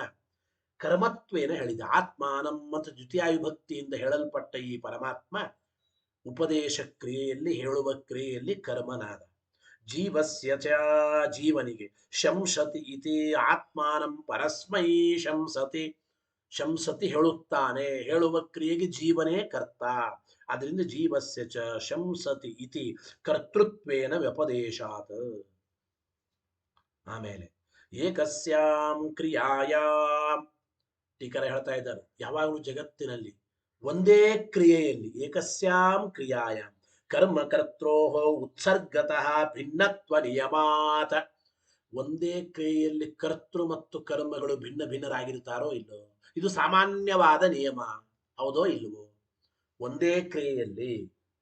A: ಕರ್ಮತ್ವೇನ ಹೇಳಿದ. ಆತ್ಮಾನಂ ಮತ್ತು ದ್ವಿತೀಯ ವಿಭಕ್ತಿಯಿಂದ ಹೇಳಲ್ಪಟ್ಟ ಈ ಪರಮಾತ್ಮ ಉಪದೇಶ ಕ್ರಿಯೆಯಲ್ಲಿ, ಹೇಳುವ ಕ್ರಿಯೆಯಲ್ಲಿ ಕರ್ಮನಾದ. ಜೀವಸ್ಯ ಚ, ಜೀವನಿಗೆ ಶಂಸತಿ ಇತಿ ಆತ್ಮಾನಂ ಪರಸ್ಮೈ ಶಂಸತಿ. ಶಂಸತಿ ಹೇಳುತ್ತಾನೆ, ಹೇಳುವ ಕ್ರಿಯೆಗೆ ಜೀವನೇ ಕರ್ತ. ಅದರಿಂದ ಜೀವಸ್ಯ ಚ ಶಂಸತಿ ಇತಿ ಕರ್ತೃತ್ವೇನ ವ್ಯಪದೇಶಾತ್. ಆಮೇಲೆ ಏಕಸ್ಯಾಂ ಕ್ರಿಯಾಯಾಂ, ಟೀಕರ ಹೇಳ್ತಾ ಇದ್ದಾರೆ, ಯಾವಾಗಲೂ ಜಗತ್ತಿನಲ್ಲಿ ಒಂದೇ ಕ್ರಿಯೆಯಲ್ಲಿ, ಏಕಸ್ಯಾಂ ಕ್ರಿಯಾಯಾಂ ಕರ್ಮ ಕರ್ತೃ ಉತ್ಸರ್ಗತಃ ಭಿನ್ನತ್ವ ನಿಯಮಾತ್. ಒಂದೇ ಕ್ರಿಯೆಯಲ್ಲಿ ಕರ್ತೃ ಮತ್ತು ಕರ್ಮಗಳು ಭಿನ್ನ ಭಿನ್ನರಾಗಿರ್ತಾರೋ ಇಲ್ಲೋ, ಇದು ಸಾಮಾನ್ಯವಾದ ನಿಯಮ. ಹೌದೋ ಇಲ್ವೋ? ಒಂದೇ ಕ್ರಿಯೆಯಲ್ಲಿ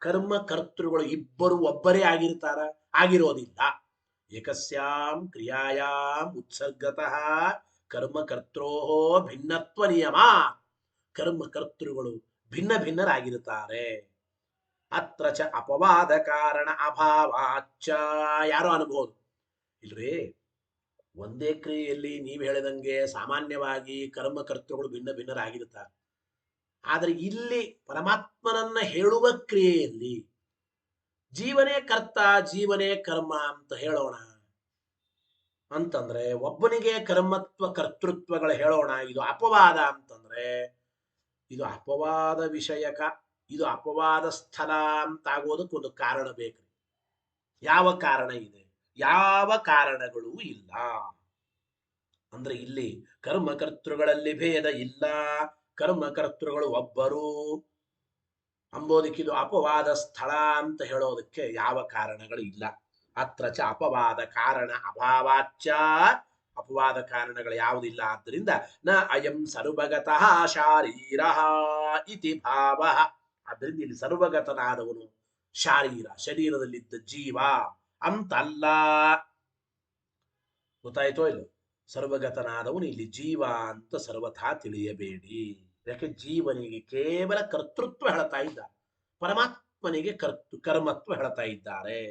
A: ಕರ್ಮ ಕರ್ತೃಗಳು ಇಬ್ಬರು ಒಬ್ಬರೇ ಆಗಿರ್ತಾರ? ಆಗಿರೋದಿಲ್ಲ. ಏಕಸ್ಯಾಂ ಕ್ರಿಯಾಯಾಂ ಉತ್ಸರ್ಗತಃ ಕರ್ಮ ಕರ್ತೃ ಭಿನ್ನತ್ವ ನಿಯಮ. ಕರ್ಮ ಕರ್ತೃಗಳು ಭಿನ್ನ ಭಿನ್ನರಾಗಿರ್ತಾರೆ. ಅತ್ರ ಚ ಅಪವಾದ ಕಾರಣ ಅಭಾವಾಚ್ಚ. ಯಾರೋ ಅನ್ಬಹುದು, ಇಲ್ರಿ ಒಂದೇ ಕ್ರಿಯೆಯಲ್ಲಿ ನೀವು ಹೇಳಿದಂಗೆ ಸಾಮಾನ್ಯವಾಗಿ ಕರ್ಮಕರ್ತೃಗಳು ಭಿನ್ನ ಭಿನ್ನರಾಗಿರ್ತಾರೆ. ಆದರೆ ಇಲ್ಲಿ ಪರಮಾತ್ಮನನ್ನ ಹೇಳುವ ಕ್ರಿಯೆಯಲ್ಲಿ ಜೀವನೇ ಕರ್ತ ಜೀವನೇ ಕರ್ಮ ಅಂತ ಹೇಳೋಣ ಅಂತಂದ್ರೆ, ಒಬ್ಬನಿಗೆ ಕರ್ಮತ್ವ ಕರ್ತೃತ್ವಗಳು ಹೇಳೋಣ, ಇದು ಅಪವಾದ ಅಂತಂದ್ರೆ ಇದು ಅಪವಾದ ವಿಷಯಕ, ಇದು ಅಪವಾದ ಸ್ಥಳ ಅಂತಾಗೋದಕ್ಕೊಂದು ಕಾರಣ ಬೇಕು. ಯಾವ ಕಾರಣ ಇದೆ? ಯಾವ ಕಾರಣಗಳೂ ಇಲ್ಲ. ಅಂದ್ರೆ ಇಲ್ಲಿ ಕರ್ಮಕರ್ತೃಗಳಲ್ಲಿ ಭೇದ ಇಲ್ಲ, ಕರ್ಮಕರ್ತೃಗಳು ಒಬ್ಬರು ಅಂಬೋದಕ್ಕಿದು ಅಪವಾದ ಸ್ಥಳ ಅಂತ ಹೇಳೋದಕ್ಕೆ ಯಾವ ಕಾರಣಗಳು ಇಲ್ಲ. ಅತ್ರ ಚ ಅಪವಾದ ಕಾರಣ ಅಭಾವಾಚ್ಚ. ಅಪವಾದ ಕಾರಣಗಳು ಯಾವುದಿಲ್ಲ. ಆದ್ದರಿಂದ ನ ಅಯಂ ಸರ್ವಗತಃ ಶಾರೀರ ಇತಿ ಭಾವ. ಆದ್ದರಿಂದ ಇಲ್ಲಿ ಸರ್ವಗತನಾದವನು ಶಾರೀರ, ಶರೀರದಲ್ಲಿದ್ದ ಜೀವ ಅಂತಲ್ಲ. ಗೊತ್ತಾಯ್ತೋ ಇಲ್ಲ? ಸರ್ವಗತನಾದವನು ಇಲ್ಲಿ ಜೀವ ಅಂತ ಸರ್ವಥಾ ತಿಳಿಯಬೇಡಿ. ಯಾಕೆ? ಜೀವನಿಗೆ ಕೇವಲ ಕರ್ತೃತ್ವ ಹೇಳ್ತಾ ಇದ್ದಾರೆ, ಪರಮಾತ್ಮನಿಗೆ ಕರ್ಮತ್ವ ಹೇಳ್ತಾ ಇದ್ದಾರೆ.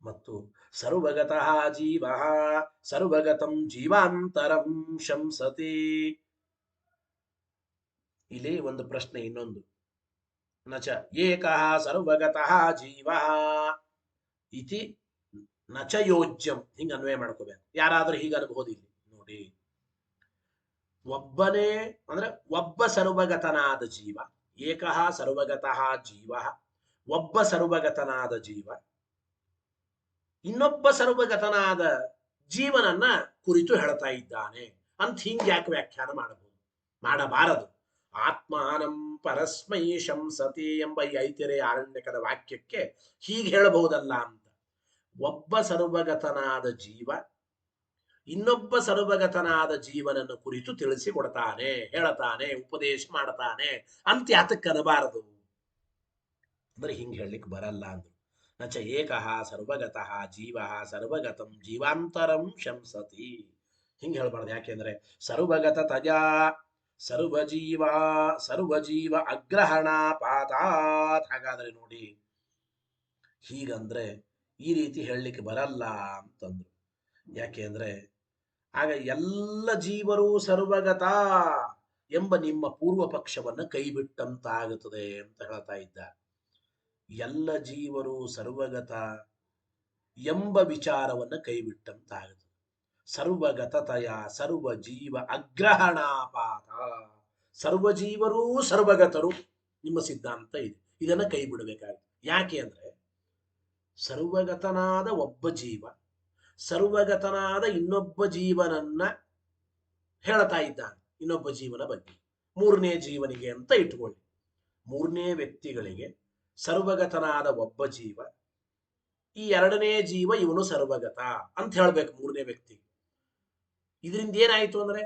A: ಮತ್ತು ಸರ್ವಗತಃ ಜೀವ ಸರ್ವಗತಂ ಜೀವಾಂತರಂ ಶಂಸತಿ. ಇಲ್ಲಿ ಒಂದು ಪ್ರಶ್ನೆ ಇನ್ನೊಂದು. ನಚ ಏಕಃ ಸರ್ವಗತಃ ಜೀವ ಇತಿ ನಚ ಯೋಜ್ಯಂ. ಹಿಂಗ ಅನ್ವಯ ಮಾಡ್ಕೋಬೇಕು. ಯಾರಾದ್ರೂ ಹೀಗೆ ಅನ್ಬಹುದು. ಇಲ್ಲಿ ನೋಡಿ, ಒಬ್ಬನೇ ಅಂದ್ರೆ ಒಬ್ಬ ಸರ್ವಗತನಾದ ಜೀವ, ಏಕಃ ಸರ್ವಗತಃ ಜೀವ, ಒಬ್ಬ ಸರ್ವಗತನಾದ ಜೀವ ಇನ್ನೊಬ್ಬ ಸರ್ವಗತನಾದ ಜೀವನನ್ನ ಕುರಿತು ಹೇಳ್ತಾ ಇದ್ದಾನೆ ಅಂತ ಹಿಂಗೆ ಯಾಕೆ ವ್ಯಾಖ್ಯಾನ ಮಾಡಬಹುದು? ಮಾಡಬಾರದು. ಆತ್ಮಾನಂ ಪರಸ್ಮೈ ಶಂಸತಿ ಎಂಬ ಈ ಐತಿರೆಯ ಆರಣ್ಯಕದ ವಾಕ್ಯಕ್ಕೆ ಹೀಗೆ ಹೇಳಬಹುದಲ್ಲ ಅಂತ. ಒಬ್ಬ ಸರ್ವಗತನಾದ ಜೀವ ಇನ್ನೊಬ್ಬ ಸರ್ವಗತನಾದ ಜೀವನನ್ನು ಕುರಿತು ತಿಳಿಸಿಕೊಡ್ತಾನೆ, ಹೇಳ್ತಾನೆ, ಉಪದೇಶ ಮಾಡ್ತಾನೆ ಅಂತ ಯಾತಕ್ಕೆ ಅನ್ನಬಾರದು? ಅಂದ್ರೆ ಹಿಂಗೆ ಹೇಳಲಿಕ್ಕೆ ಬರಲ್ಲ ಅಂದ್ರು. ನಚ ಏಕಃ ಸರ್ವಗತಃ ಜೀವ ಸರ್ವಗತಂ ಜೀವಾಂತರಂ ಶಂಸತಿ. ಹಿಂಗೆ ಹೇಳ್ಬಾರ್ದು. ಯಾಕೆಂದ್ರೆ ಸರ್ವಗತ ತಜಾ ಸರ್ವಜೀವ ಅಗ್ರಹಣ ಪಾತಾತ್. ಹಾಗಾದ್ರೆ ನೋಡಿ, ಹೀಗಂದ್ರೆ ಈ ರೀತಿ ಹೇಳಲಿಕ್ಕೆ ಬರಲ್ಲ ಅಂತಂದ್ರು. ಯಾಕೆ ಅಂದ್ರೆ ಆಗ ಎಲ್ಲ ಜೀವರು ಸರ್ವಗತ ಎಂಬ ನಿಮ್ಮ ಪೂರ್ವ ಪಕ್ಷವನ್ನ ಕೈ ಬಿಟ್ಟಂತಾಗುತ್ತದೆ ಅಂತ ಹೇಳ್ತಾ ಇದ್ದ. ಎಲ್ಲ ಜೀವರು ಸರ್ವಗತ ಎಂಬ ವಿಚಾರವನ್ನ ಕೈ ಬಿಟ್ಟಂತಾಗುತ್ತದೆ. ಸರ್ವಗತತಯ ಸರ್ವಜೀವ ಅಗ್ರಹಣಾಪಾತ. ಸರ್ವಜೀವರೂ ಸರ್ವಗತರು ನಿಮ್ಮ ಸಿದ್ಧಾಂತ ಇದೆ, ಇದನ್ನ ಕೈ ಬಿಡಬೇಕಾಗುತ್ತೆ. ಯಾಕೆ ಅಂದ್ರೆ ಸರ್ವಗತನಾದ ಒಬ್ಬ ಜೀವ ಸರ್ವಗತನಾದ ಇನ್ನೊಬ್ಬ ಜೀವನನ್ನ ಹೇಳ್ತಾ ಇದ್ದಾನೆ, ಇನ್ನೊಬ್ಬ ಜೀವನ ಬಗ್ಗೆ. ಮೂರನೇ ಜೀವನಿಗೆ ಅಂತ ಇಟ್ಕೊಳ್ಳಿ. ಮೂರನೇ ವ್ಯಕ್ತಿಗಳಿಗೆ ಸರ್ವಗತನಾದ ಒಬ್ಬ ಜೀವ, ಈ ಎರಡನೇ ಜೀವ ಇವನು ಸರ್ವಗತ ಅಂತ ಹೇಳ್ಬೇಕು ಮೂರನೇ ವ್ಯಕ್ತಿ. ಇದರಿಂದ ಏನಾಯ್ತು ಅಂದ್ರೆ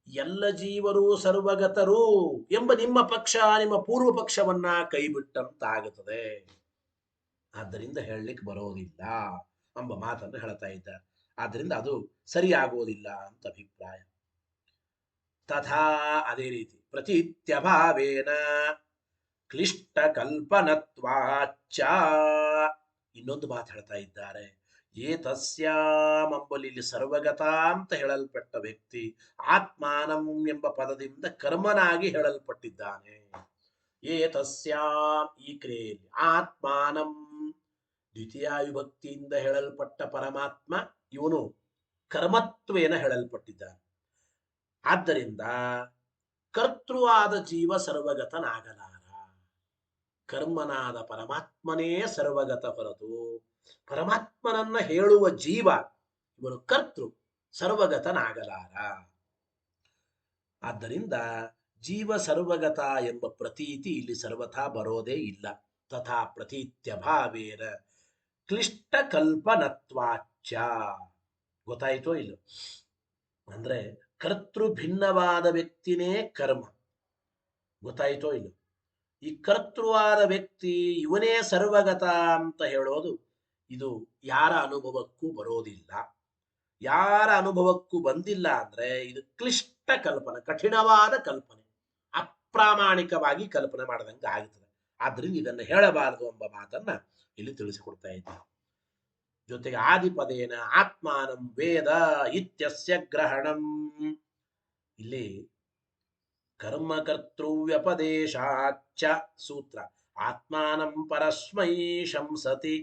A: ಎಲ್ಲ ಜೀವರು ಸರ್ವಗತರು ಎಂಬ ನಿಮ್ಮ ಪಕ್ಷ, ನಿಮ್ಮ ಪೂರ್ವ ಪಕ್ಷವನ್ನ ಕೈ ಬಿಟ್ಟಂತಾಗುತ್ತದೆ. ಆದ್ದರಿಂದ ಹೇಳಲಿಕ್ಕೆ ಬರೋದಿಲ್ಲ ಎಂಬ ಮಾತನ್ನು ಹೇಳ್ತಾ ಇದ್ದಾರೆ. ಆದ್ರಿಂದ ಅದು ಸರಿಯಾಗೋದಿಲ್ಲ ಅಂತ ಅಭಿಪ್ರಾಯ. ತಥಾ ಅದೇ ರೀತಿ ಪ್ರತೀತ್ಯಭಾವೇನ ಕ್ಲಿಷ್ಟ ಕಲ್ಪನತ್ವಾಚ್ಚ ಇನ್ನೊಂದು ಮಾತು ಹೇಳ್ತಾ ಇದ್ದಾರೆ. ಏತಸ್ಯಾಮಂಬಲಿ ಇಲ್ಲಿ ಸರ್ವಗತ ಅಂತ ಹೇಳಲ್ಪಟ್ಟ ವ್ಯಕ್ತಿ ಆತ್ಮಾನಂ ಎಂಬ ಪದದಿಂದ ಕರ್ಮನಾಗಿ ಹೇಳಲ್ಪಟ್ಟಿದ್ದಾನೆ. ಏತಸ್ಯಾಂ ಈ ಕ್ರಿಯೆಯಲ್ಲಿ ಆತ್ಮಾನಂ ದ್ವಿತೀಯ ವಿಭಕ್ತಿಯಿಂದ ಹೇಳಲ್ಪಟ್ಟ ಪರಮಾತ್ಮ ಇವನು ಕರ್ಮತ್ವೇನ ಹೇಳಲ್ಪಟ್ಟಿದ್ದಾನೆ. ಆದ್ದರಿಂದ ಕರ್ತೃವಾದ ಜೀವ ಸರ್ವಗತನಾಗಲಾರ. ಕರ್ಮನಾದ ಪರಮಾತ್ಮನೇ ಸರ್ವಗತ ಹೊರತು ಪರಮಾತ್ಮನನ್ನ ಹೇಳುವ ಜೀವ ಇವನು ಕರ್ತೃ ಸರ್ವಗತನಾಗಲಾರ. ಆದ್ದರಿಂದ ಜೀವ ಸರ್ವಗತ ಎಂಬ ಪ್ರತೀತಿ ಇಲ್ಲಿ ಸರ್ವಥಾ ಬರೋದೇ ಇಲ್ಲ. ತಥಾ ಪ್ರತೀತ್ಯಭಾವೇನ ಕ್ಲಿಷ್ಟ ಕಲ್ಪನತ್ವಾಚ್ಚ ಗೊತ್ತಾಯಿತೋ ಇಲ್ಲ? ಅಂದ್ರೆ ಕರ್ತೃ ಭಿನ್ನವಾದ ವ್ಯಕ್ತಿನೇ ಕರ್ಮ. ಗೊತ್ತಾಯಿತೋ ಇಲ್ಲ? ಈ ಕರ್ತೃವಾದ ವ್ಯಕ್ತಿ ಇವನೇ ಸರ್ವಗತ ಅಂತ ಹೇಳೋದು ಇದು ಯಾರ ಅನುಭವಕ್ಕೂ ಬರೋದಿಲ್ಲ. ಯಾರ ಅನುಭವಕ್ಕೂ ಬಂದಿಲ್ಲ ಅಂದ್ರೆ ಇದು ಕ್ಲಿಷ್ಟ ಕಲ್ಪನೆ, ಕಠಿಣವಾದ ಕಲ್ಪನೆ, ಅಪ್ರಾಮಾಣಿಕವಾಗಿ ಕಲ್ಪನೆ ಮಾಡದಂಗೆ ಆಗುತ್ತದೆ. ಆದ್ರಿಂದ ಇದನ್ನು ಹೇಳಬಾರದು ಎಂಬ ಮಾತನ್ನ ಇಲ್ಲಿ ತಿಳಿಸಿಕೊಡ್ತಾ ಇದ್ದಾರೆ. ಜೊತೆಗೆ ಆದಿಪದೇನ ಆತ್ಮಾನಂ ವೇದ ಇತ್ಯಸ್ಯ ಗ್ರಹಣಂ, ಇಲ್ಲಿ ಕರ್ಮಕರ್ತೃವ್ಯಪದೇಶಾಚ್ಚ ಸೂತ್ರ ಆತ್ಮಾನಂ ಪರಸ್ಮೈ ಶಂಸತಿ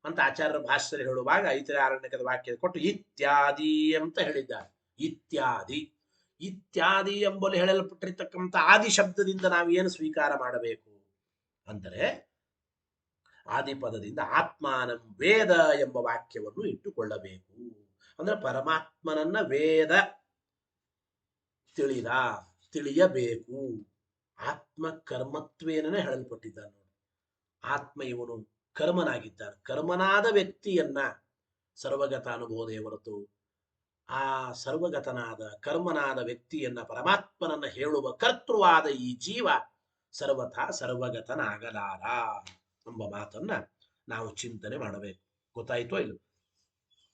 A: ಅಂತ ಆಚಾರ್ಯರ ಭಾಷ್ಯದಲ್ಲಿ ಹೇಳುವಾಗ ಐತರೇಯರಣ್ಯಕದ ವಾಕ್ಯ ಕೊಟ್ಟು ಇತ್ಯಾದಿ ಅಂತ ಹೇಳಿದ್ದಾರೆ. ಇತ್ಯಾದಿ ಇತ್ಯಾದಿ ಎಂಬಲ್ಲಿ ಹೇಳಲ್ಪಟ್ಟಿರ್ತಕ್ಕಂಥ ಆದಿ ಶಬ್ದದಿಂದ ನಾವೇನು ಸ್ವೀಕಾರ ಮಾಡಬೇಕು ಅಂದರೆ ಆದಿಪದದಿಂದ ಆತ್ಮಾನಂ ವೇದ ಎಂಬ ವಾಕ್ಯವನ್ನು ಇಟ್ಟುಕೊಳ್ಳಬೇಕು. ಅಂದ್ರೆ ಪರಮಾತ್ಮನನ್ನ ವೇದ ತಿಳಿಯಬೇಕು. ಆತ್ಮ ಕರ್ಮತ್ವೇನೇ ಹೇಳಲ್ಪಟ್ಟಿದ್ದಾನೆ ನೋಡಿ. ಆತ್ಮ ಇವನು ಕರ್ಮನಾಗಿದ್ದಾನೆ. ಕರ್ಮನಾದ ವ್ಯಕ್ತಿಯನ್ನ ಸರ್ವಗತ ಅನುಭವದೇ ಹೊರತು ಆ ಸರ್ವಗತನಾದ ಕರ್ಮನಾದ ವ್ಯಕ್ತಿಯನ್ನ ಪರಮಾತ್ಮನನ್ನ ಹೇಳುವ ಕರ್ತೃವಾದ ಈ ಜೀವ ಸರ್ವಥಾ ಸರ್ವಗತನಾಗಲಾರ ಎಂಬ ಮಾತನ್ನ ನಾವು ಚಿಂತನೆ ಮಾಡಬೇಕು. ಗೊತ್ತಾಯ್ತೋ ಇಲ್ಲ?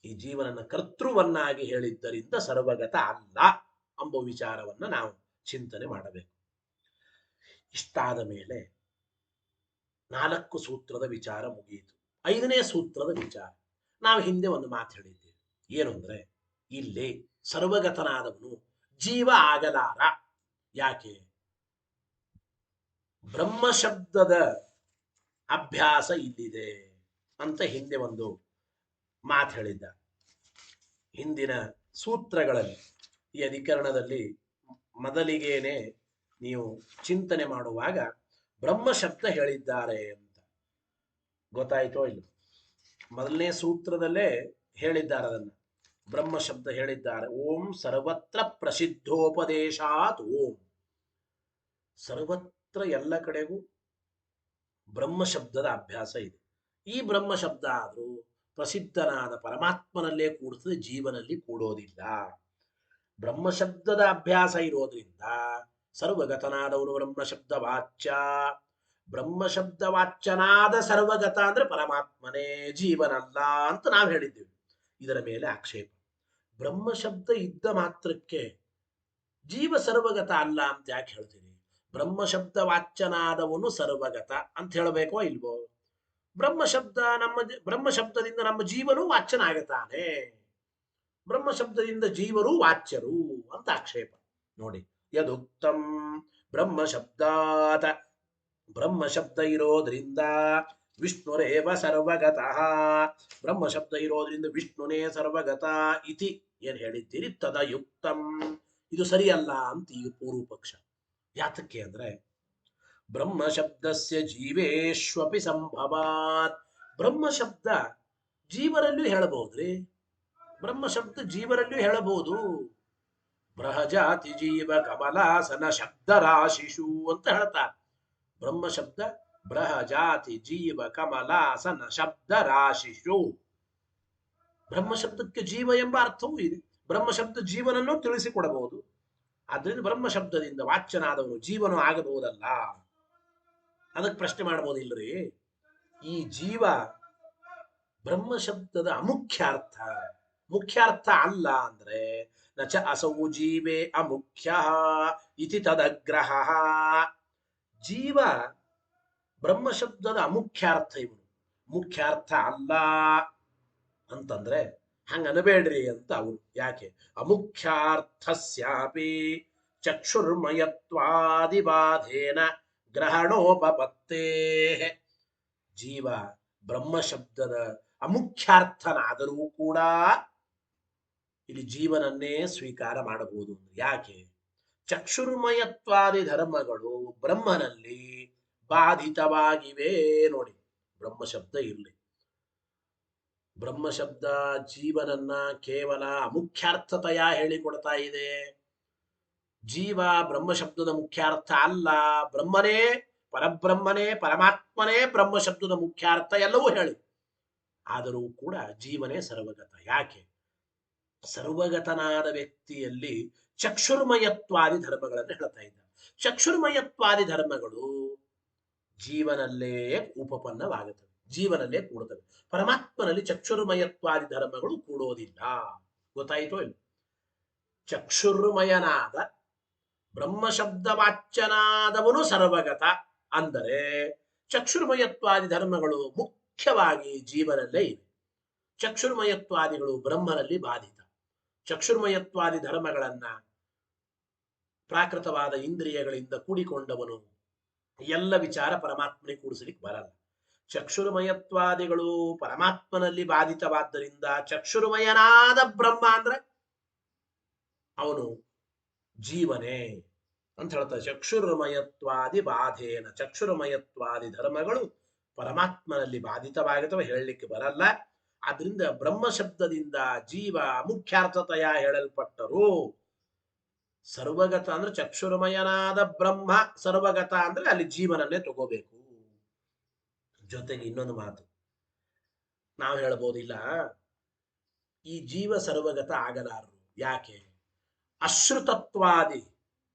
A: ಈ ಜೀವನನ್ನ ಕರ್ತೃವನ್ನಾಗಿ ಹೇಳಿದ್ದರಿಂದ ಸರ್ವಗತ ಅಲ್ಲ ಎಂಬ ವಿಚಾರವನ್ನ ನಾವು ಚಿಂತನೆ ಮಾಡಬೇಕು. ಇಷ್ಟಾದ ಮೇಲೆ 4 ಸೂತ್ರದ ವಿಚಾರ ಮುಗಿಯಿತು. 5ನೇ ಸೂತ್ರದ ವಿಚಾರ ನಾವು ಹಿಂದೆ ಒಂದು ಮಾತು ಹೇಳಿದ್ದೇವೆ. ಏನು ಅಂದ್ರೆ ಇಲ್ಲಿ ಸರ್ವಗತನಾದವನು ಜೀವ ಆಗಲಾರ. ಯಾಕೆ? ಬ್ರಹ್ಮ ಶಬ್ದದ ಅಭ್ಯಾಸ ಇಲ್ಲಿದೆ ಅಂತ ಹಿಂದೆ ಒಂದು ಮಾತು ಹೇಳಿದ್ದ. ಹಿಂದಿನ ಸೂತ್ರಗಳಲ್ಲಿ ಈ ಅಧಿಕರಣದಲ್ಲಿ ಮೊದಲಿಗೇನೆ ನೀವು ಚಿಂತನೆ ಮಾಡುವಾಗ ಬ್ರಹ್ಮ ಶಬ್ದ ಹೇಳಿದ್ದಾರೆ ಅಂತ ಗೊತ್ತಾಯ್ತೋ ಇಲ್ಲ? ಮೊದಲನೇ ಸೂತ್ರದಲ್ಲೇ ಹೇಳಿದ್ದಾರೆ ಅದನ್ನ. ಬ್ರಹ್ಮ ಶಬ್ದ ಹೇಳಿದ್ದಾರೆ. ಓಂ ಸರ್ವತ್ರ ಪ್ರಸಿದ್ಧೋಪದೇಶಾತ್ ಓಂ. ಸರ್ವತ್ರ ಎಲ್ಲ ಕಡೆಗೂ ಬ್ರಹ್ಮ ಶಬ್ದದ ಅಭ್ಯಾಸ ಇದೆ. ಈ ಬ್ರಹ್ಮ ಶಬ್ದ ಆದ್ರೂ ಪ್ರಸಿದ್ಧನಾದ ಪರಮಾತ್ಮನಲ್ಲೇ ಕೂಡುತ್ತದೆ, ಜೀವನಲ್ಲಿ ಕೂಡೋದಿಲ್ಲ. ಬ್ರಹ್ಮ ಶಬ್ದದ ಅಭ್ಯಾಸ ಇರೋದ್ರಿಂದ ಸರ್ವಗತನಾದವನು ಬ್ರಹ್ಮ ಶಬ್ದ ವಾಚ್ಯ. ಬ್ರಹ್ಮ ಶಬ್ದ ವಾಚ್ಯನಾದ ಸರ್ವಗತ ಅಂದ್ರೆ ಪರಮಾತ್ಮನೇ, ಜೀವನಲ್ಲ ಅಂತ ನಾವು ಹೇಳಿದ್ದೀವಿ. ಇದರ ಮೇಲೆ ಆಕ್ಷೇಪ. ಬ್ರಹ್ಮ ಶಬ್ದ ಇದ್ದ ಮಾತ್ರಕ್ಕೆ ಜೀವ ಸರ್ವಗತ ಅಲ್ಲ ಅಂತ ಯಾಕೆ ಹೇಳ್ತೀರಿ? ಬ್ರಹ್ಮ ಶಬ್ದ ವಾಚ್ಯನಾದವನು ಸರ್ವಗತ ಅಂತ ಹೇಳಬೇಕೋ ಇಲ್ವೋ? ಬ್ರಹ್ಮ ಶಬ್ದದಿಂದ ನಮ್ಮ ಜೀವನೂ ವಾಚ್ಯನಾಗತಾನೆ, ಬ್ರಹ್ಮ ಶಬ್ದದಿಂದ ಜೀವರು ವಾಚ್ಯರು ಅಂತ ಆಕ್ಷೇಪ ನೋಡಿ. ಯದುಕ್ತಂ ಬ್ರಹ್ಮ ಶಬ್ದಾತ, ಬ್ರಹ್ಮ ಶಬ್ದ ಇರೋದ್ರಿಂದ ವಿಷ್ಣುರೇವ ಸರ್ವಗತಃ, ಬ್ರಹ್ಮ ಶಬ್ದ ಇರೋದ್ರಿಂದ ವಿಷ್ಣುನೇ ಸರ್ವಗತ ಇತಿ ಏನ್ ಹೇಳಿದ್ದೀರಿ ತದಯುಕ್ತಂ, ಇದು ಸರಿಯಲ್ಲ ಅಂತ ಈಗ ಪೂರ್ವ ಪಕ್ಷ. ಯಾತಕ್ಕೆ ಅಂದ್ರೆ ಬ್ರಹ್ಮ ಶಬ್ದಸ್ಯ ಜೀವೇಶ್ವಪಿ ಸಂಭವಾತ್. ಬ್ರಹ್ಮ ಶಬ್ದ ಜೀವರಲ್ಲೂ ಹೇಳಬಹುದ್ರಿ. ಬ್ರಹ್ಮ ಶಬ್ದ ಜೀವರಲ್ಲೂ ಹೇಳಬಹುದು. ಬೃಹಜಾತಿ ಜೀವ ಕಮಲಾಸನ ಶಬ್ದ ರಾಶಿಷು ಅಂತ ಹೇಳ್ತಾರೆ. ಬ್ರಹ್ಮ ಶಬ್ದ ಬೃಹಜಾತಿ ಜೀವ ಕಮಲಾಸನ ಶಬ್ದ ರಾಶಿಷು. ಬ್ರಹ್ಮ ಶಬ್ದಕ್ಕೆ ಜೀವ ಎಂಬ ಅರ್ಥವೂ ಇದೆ. ಬ್ರಹ್ಮ ಶಬ್ದ ಜೀವನನ್ನು ತಿಳಿಸಿಕೊಡಬಹುದು. ಆದ್ರಿಂದ ಬ್ರಹ್ಮ ಶಬ್ದದಿಂದ ವಾಚ್ಯನಾದವನು ಜೀವನು ಆಗಬಹುದಲ್ಲ. ಅದಕ್ಕೆ ಪ್ರಶ್ನೆ ಮಾಡಬಹುದಿಲ್ಲರಿ. ಈ ಜೀವ ಬ್ರಹ್ಮ ಶಬ್ದದ ಅಮುಖ್ಯ ಅರ್ಥ ಮುಖ್ಯಾರ್ಥ ಅಲ್ಲ ಅಂದ್ರೆ ನಚ ಅಸೌ ಜೀವೇ ಅಮುಖ್ಯ ಇತಿ ತದಗ್ರಹ. ಜೀವ ಬ್ರಹ್ಮ ಶಬ್ದದ ಅಮುಖ್ಯಾರ್ಥ ಇವನು, ಮುಖ್ಯಾರ್ಥ ಅಲ್ಲ ಅಂತಂದ್ರೆ ಹಂಗ ಅನಬೇಡ್ರಿ ಅಂತ ಅವನು. ಯಾಕೆ? ಅಮುಖ್ಯಾರ್ಥಸ್ಯಾಪಿ ಚಕ್ಷುರ್ಮಯತ್ವಾದಿಬಾಧೇನ ಗ್ರಹಣೋಪಪತ್ತೇ. ಜೀವ ಬ್ರಹ್ಮ ಶಬ್ದದ ಅಮುಖ್ಯಾರ್ಥನಾದರೂ ಕೂಡ ಇಲ್ಲಿ ಜೀವನನ್ನೇ ಸ್ವೀಕಾರ ಮಾಡಬಹುದು. ಯಾಕೆ? ಚಕ್ಷುರ್ಮಯತ್ವಾದಿ ಧರ್ಮಗಳು ಬ್ರಹ್ಮನಲ್ಲಿ ಬಾಧಿತವಾಗಿವೆ. ನೋಡಿ, ಬ್ರಹ್ಮ ಶಬ್ದ ಇರಲಿ, ಬ್ರಹ್ಮ ಶಬ್ದ ಜೀವನನ್ನ ಕೇವಲ ಅಮುಖ್ಯಾರ್ಥತೆಯ ಹೇಳಿಕೊಡ್ತಾ ಇದೆ. ಜೀವ ಬ್ರಹ್ಮ ಶಬ್ದದ ಮುಖ್ಯಾರ್ಥ ಅಲ್ಲ, ಬ್ರಹ್ಮನೇ, ಪರಬ್ರಹ್ಮನೇ, ಪರಮಾತ್ಮನೇ ಬ್ರಹ್ಮ ಶಬ್ದದ ಮುಖ್ಯಾರ್ಥ ಎಲ್ಲವೂ ಹೇಳಿ. ಆದರೂ ಕೂಡ ಜೀವನೇ ಸರ್ವಗತ. ಯಾಕೆ? ಸರ್ವಗತನಾದ ವ್ಯಕ್ತಿಯಲ್ಲಿ ಚಕ್ಷುರ್ಮಯತ್ವಾದಿ ಧರ್ಮಗಳನ್ನು ಹೇಳ್ತಾ ಇದ್ದ. ಚಕ್ಷುರ್ಮಯತ್ವಾದಿ ಧರ್ಮಗಳು ಜೀವನಲ್ಲೇ ಉಪಪನ್ನವಾಗುತ್ತವೆ, ಜೀವನಲ್ಲೇ ಕೂಡುತ್ತವೆ. ಪರಮಾತ್ಮನಲ್ಲಿ ಚಕ್ಷುರ್ಮಯತ್ವಾದಿ ಧರ್ಮಗಳು ಕೂಡೋದಿಲ್ಲ. ಗೊತ್ತಾಯಿತೋ ಇಲ್ಲ? ಚಕ್ಷುರ್ಮಯನಾದ ಬ್ರಹ್ಮ ಶಬ್ದ ವಾಚ್ಯನಾದವನು ಸರ್ವಗತ ಅಂದರೆ ಚಕ್ಷುರ್ಮಯತ್ವಾದಿ ಧರ್ಮಗಳು ಮುಖ್ಯವಾಗಿ ಜೀವನಲ್ಲೇ ಇವೆ. ಚಕ್ಷುರ್ಮಯತ್ವಾದಿಗಳು ಬ್ರಹ್ಮನಲ್ಲಿ ಬಾಧಿತ. ಚಕ್ಷುರ್ಮಯತ್ವಾದಿ ಧರ್ಮಗಳನ್ನ ಪ್ರಾಕೃತವಾದ ಇಂದ್ರಿಯಗಳಿಂದ ಕೂಡಿಕೊಂಡವನು ಎಲ್ಲ ವಿಚಾರ ಪರಮಾತ್ಮನಿಗೆ ಕೂಡಿಸಲಿಕ್ಕೆ ಬರಲ್ಲ. ಚಕ್ಷುರ್ಮಯತ್ವಾದಿಗಳು ಪರಮಾತ್ಮನಲ್ಲಿ ಬಾಧಿತವಾದ್ದರಿಂದ ಚಕ್ಷುರ್ಮಯನಾದ ಬ್ರಹ್ಮ ಅಂದ್ರೆ ಅವನು ಜೀವನೇ ಅಂತ ಹೇಳ್ತಾರೆ. ಚಕ್ಷುರ್ಮಯತ್ವಾದಿ ಬಾಧೇನ, ಚಕ್ಷುರ್ಮಯತ್ವಾದಿ ಧರ್ಮಗಳು ಪರಮಾತ್ಮನಲ್ಲಿ ಬಾಧಿತವಾಗುತ್ತವೆ, ಹೇಳಲಿಕ್ಕೆ ಬರಲ್ಲ. ಆದ್ರಿಂದ ಬ್ರಹ್ಮ ಶಬ್ದದಿಂದ ಜೀವ ಮುಖ್ಯಾರ್ಥತೆಯ ಹೇಳಲ್ಪಟ್ಟರು. ಸರ್ವಗತ ಅಂದ್ರೆ ಚಕ್ಷುರ್ಮಯನಾದ ಬ್ರಹ್ಮ ಸರ್ವಗತ ಅಂದ್ರೆ ಅಲ್ಲಿ ಜೀವನನ್ನೇ ತಗೋಬೇಕು. ಜೊತೆಗೆ ಇನ್ನೊಂದು ಮಾತು ನಾವು ಹೇಳ್ಬೋದಿಲ್ಲ, ಈ ಜೀವ ಸರ್ವಗತ ಆಗಲಾರರು. ಯಾಕೆ? ಅಶ್ರುತತ್ವಾದಿ